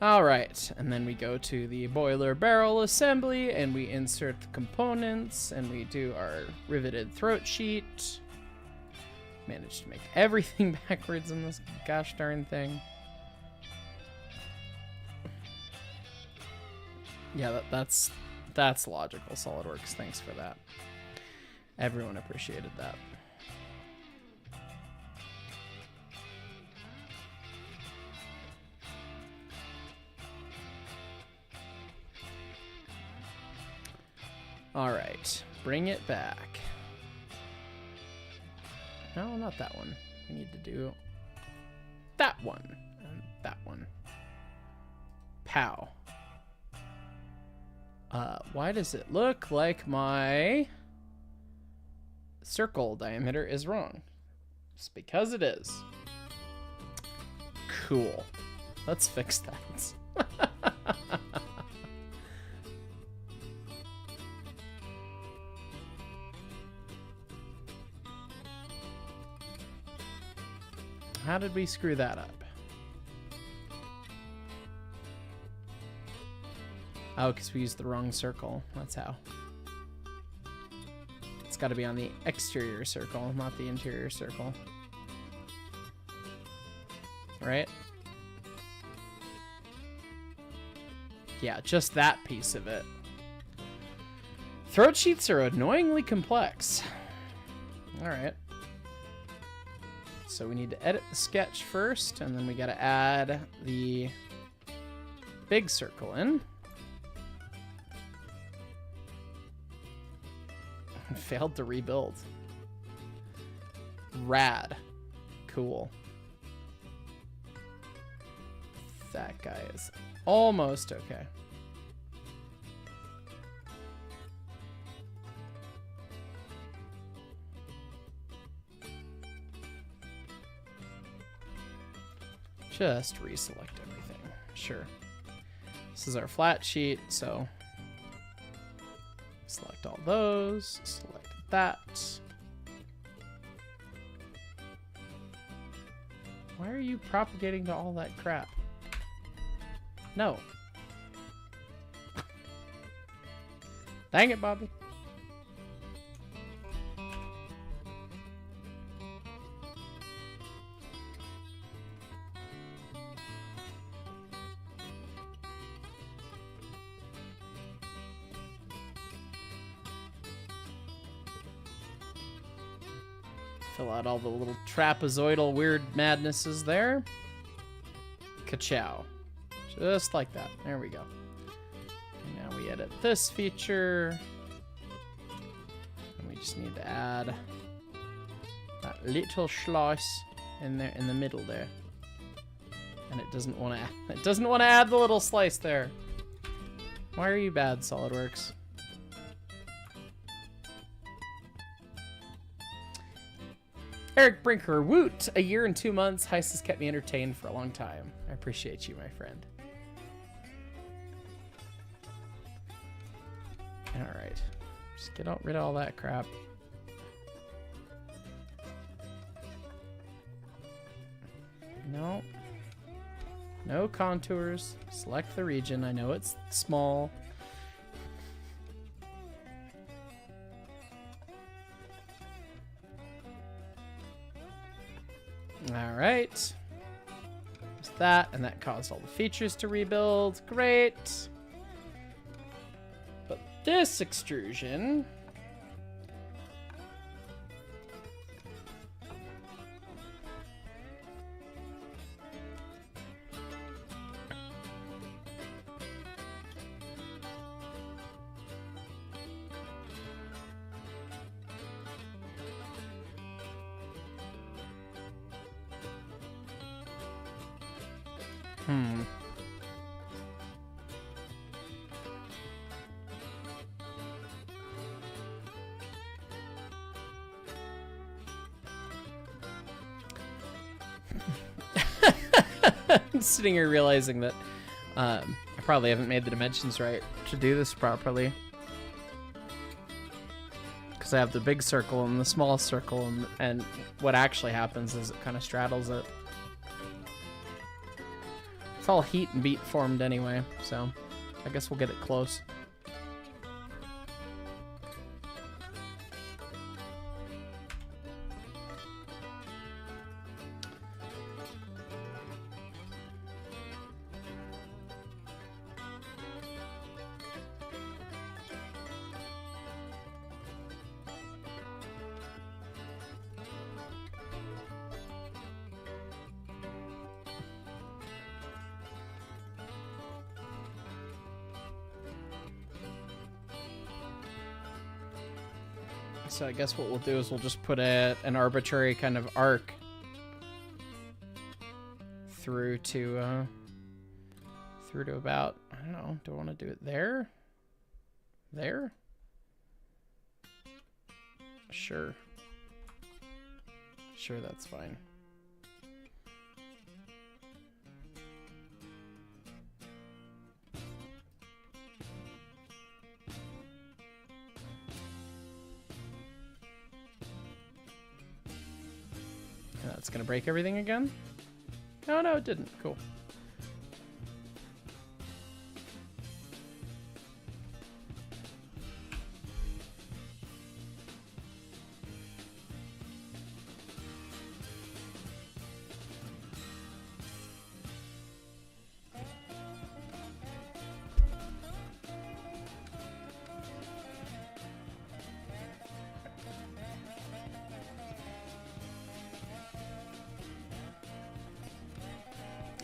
All right, and then we go to the boiler barrel assembly and we insert the components and we do our riveted throat sheet. Managed to make everything backwards in this gosh darn thing. Yeah, that's That's logical, SolidWorks. Thanks for that. Everyone appreciated that. All right, bring it back. No, not that one. We need to do that one and that one. Pow. Why does it look like my circle diameter is wrong? It's because it is. Cool. Let's fix that. How did we screw that up? Oh, because we used the wrong circle. That's how. It's got to be on the exterior circle, not the interior circle. Right? Yeah, just that piece of it. Throat sheets are annoyingly complex. Alright. So we need to edit the sketch first, and then we got to add the big circle in. Failed to rebuild. Rad. Cool. That guy is almost okay. Just reselect everything. Sure. This is our flat sheet, so select all those, select that. Why are you propagating to all that crap? No. Dang it, Bobby. Fill out all the little trapezoidal weird madnesses there. Ka-chow. Just like that. There we go. And now we edit this feature. And we just need to add that little slice in there in the middle there. And it doesn't want to add the little slice there. Why are you bad, SolidWorks? Eric Brinker, woot! A year and 2 months. Heist has kept me entertained for a long time. I appreciate you, my friend. Alright. Just get rid of all that crap. No. No contours. Select the region. I know it's small. Alright. Just that, and that caused all the features to rebuild. Great. But this extrusion... I'm sitting here realizing that I probably haven't made the dimensions right to do this properly. Because I have the big circle and the small circle, and what actually happens is it kind of straddles it. It's all heat and beat formed anyway, so I guess we'll get it close. So I guess what we'll do is we'll just put an arbitrary kind of arc through to about, I don't know, do I want to do it there? There? Sure. Sure, that's fine. That's gonna break everything again? Oh no, it didn't. Cool.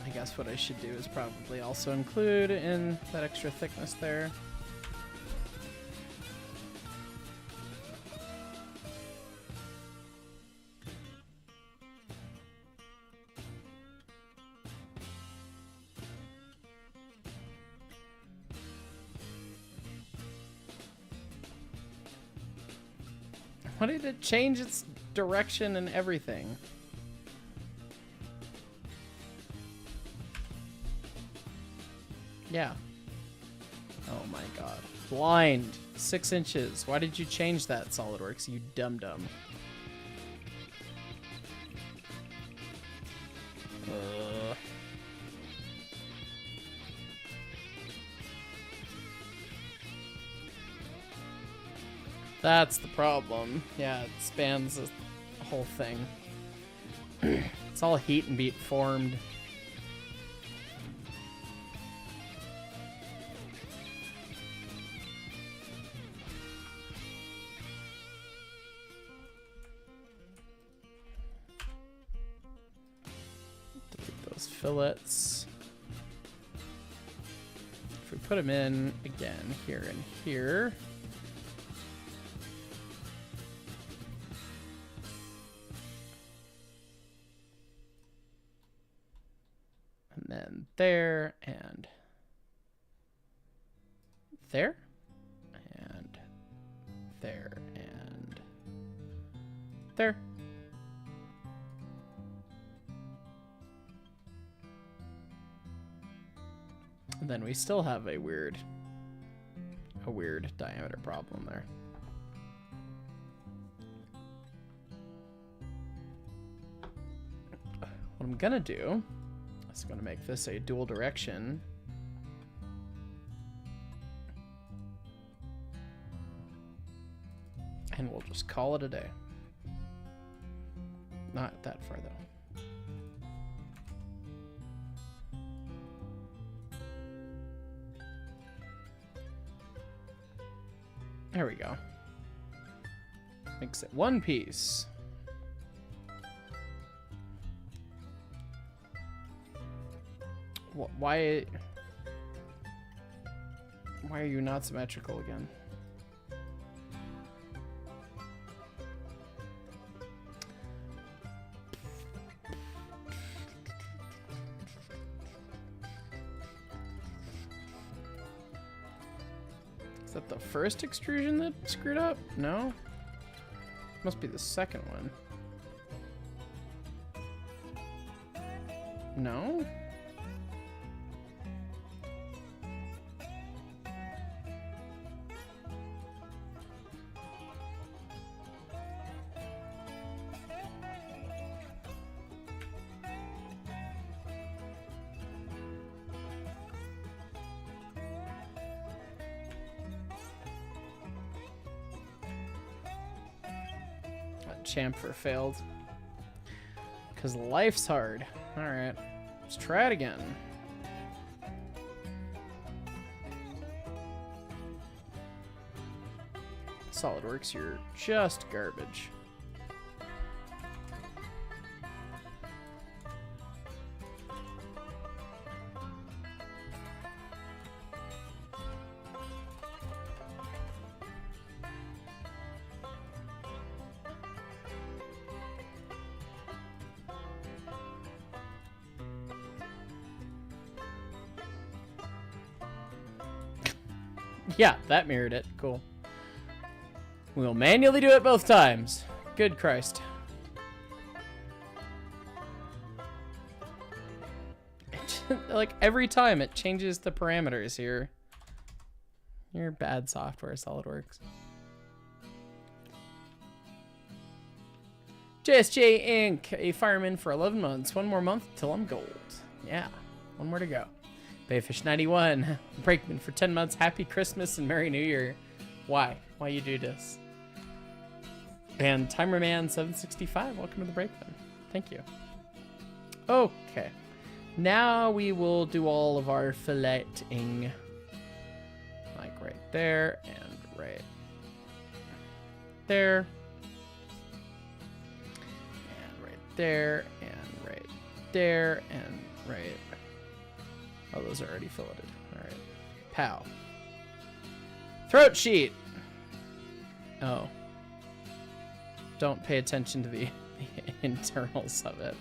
I guess what I should do is probably also include in that extra thickness there. Why did it change its direction and everything? Yeah. Oh my god. Blind. 6 inches. Why did you change that, SolidWorks, you dum-dum? That's the problem. Yeah, it spans the whole thing. It's all heat and beat formed. Delete those fillets. If we put them in again here and here. And then there and there and there and there. And then we still have a weird diameter problem there. What I'm gonna do is I'm gonna make this a dual direction. And we'll just call it a day. Not that far though. There we go. Makes it one piece. Why are you not symmetrical again? Is that the first extrusion that screwed up? No? Must be the second one. No? Chamfer failed. Because life's hard. Alright. Let's try it again. SolidWorks, you're just garbage. Yeah, that mirrored it. Cool. We'll manually do it both times. Good Christ. Like, every time it changes the parameters here. You're bad software, SolidWorks. JSJ Inc., a fireman for 11 months. One more month till I'm gold. Yeah, one more to go. Bayfish91, brakeman for 10 months. Happy Christmas and Merry New Year. Why? Why you do this? And Timerman765, welcome to the brakeman. Thank you. Okay. Now we will do all of our filleting. Like right there and right there. And right there and right there and right. Oh, those are already filleted. All right. Pow. Throat sheet. Oh. Don't pay attention to the internals of it.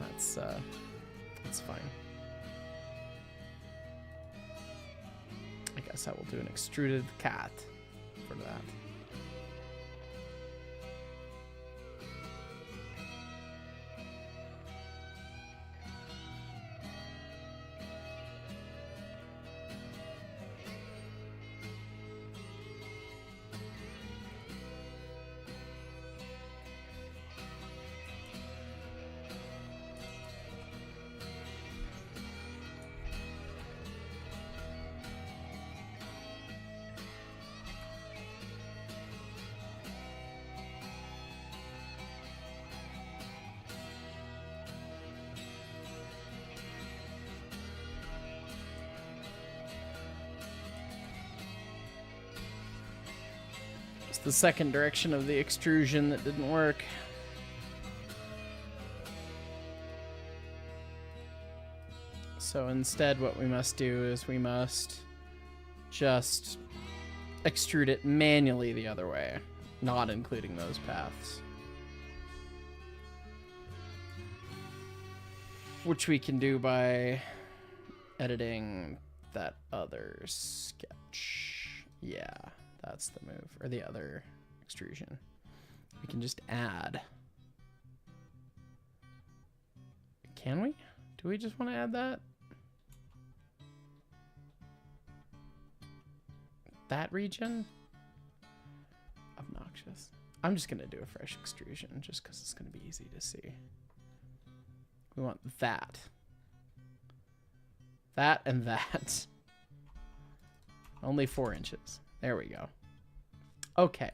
That's fine. I guess I will do an extruded cat for that. The second direction of the extrusion that didn't work. So instead what we must do is we must just extrude it manually the other way, not including those paths. Which we can do by editing that other sketch. Yeah. That's the move, or the other extrusion. We can just add. Can we? Do we just want to add that? That region? Obnoxious. I'm just going to do a fresh extrusion just because it's going to be easy to see. We want that. That and that. Only 4 inches. There we go. Okay.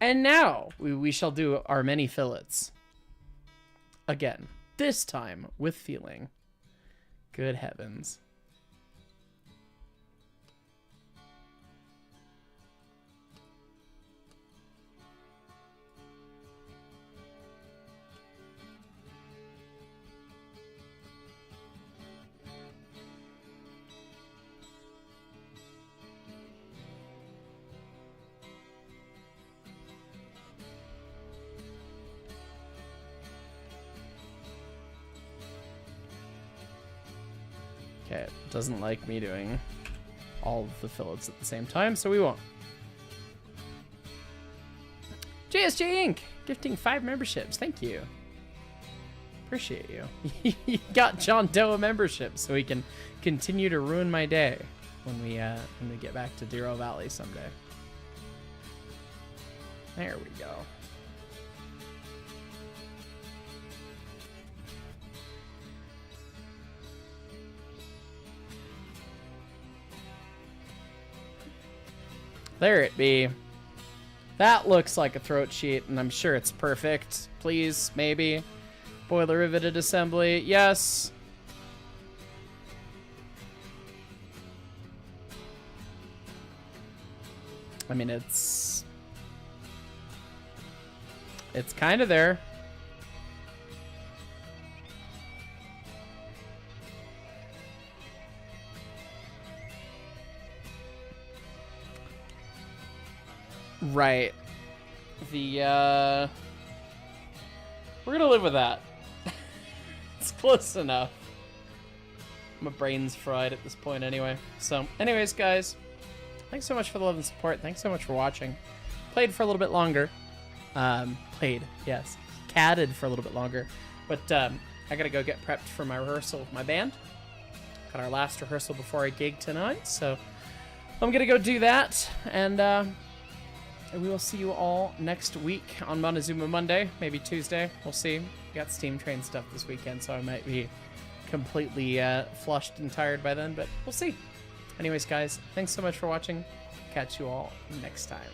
And now we shall do our many fillets. Again, this time with feeling. Good heavens. Okay, it doesn't like me doing all of the fillets at the same time, so we won't. JSJ Inc. gifting 5 memberships. Thank you. Appreciate you. You got John Doe a membership, so he can continue to ruin my day when we get back to Duro Valley someday. There we go. There it be. That looks like a throat sheet, and I'm sure it's perfect. Please, maybe. Boiler riveted assembly. Yes. I mean, it's kind of there. Right. We're gonna live with that. It's close enough. My brain's fried at this point anyway. So, anyways, guys, thanks so much for the love and support. Thanks so much for watching. Played for a little bit longer. Played, yes. Catted for a little bit longer. But I gotta go get prepped for my rehearsal with my band. Got our last rehearsal before our gig tonight, so I'm gonna go do that, and we will see you all next week on Montezuma Monday, maybe Tuesday. We'll see. Got Steam Train stuff this weekend, so I might be completely flushed and tired by then, but we'll see. Anyways, guys, thanks so much for watching. Catch you all next time.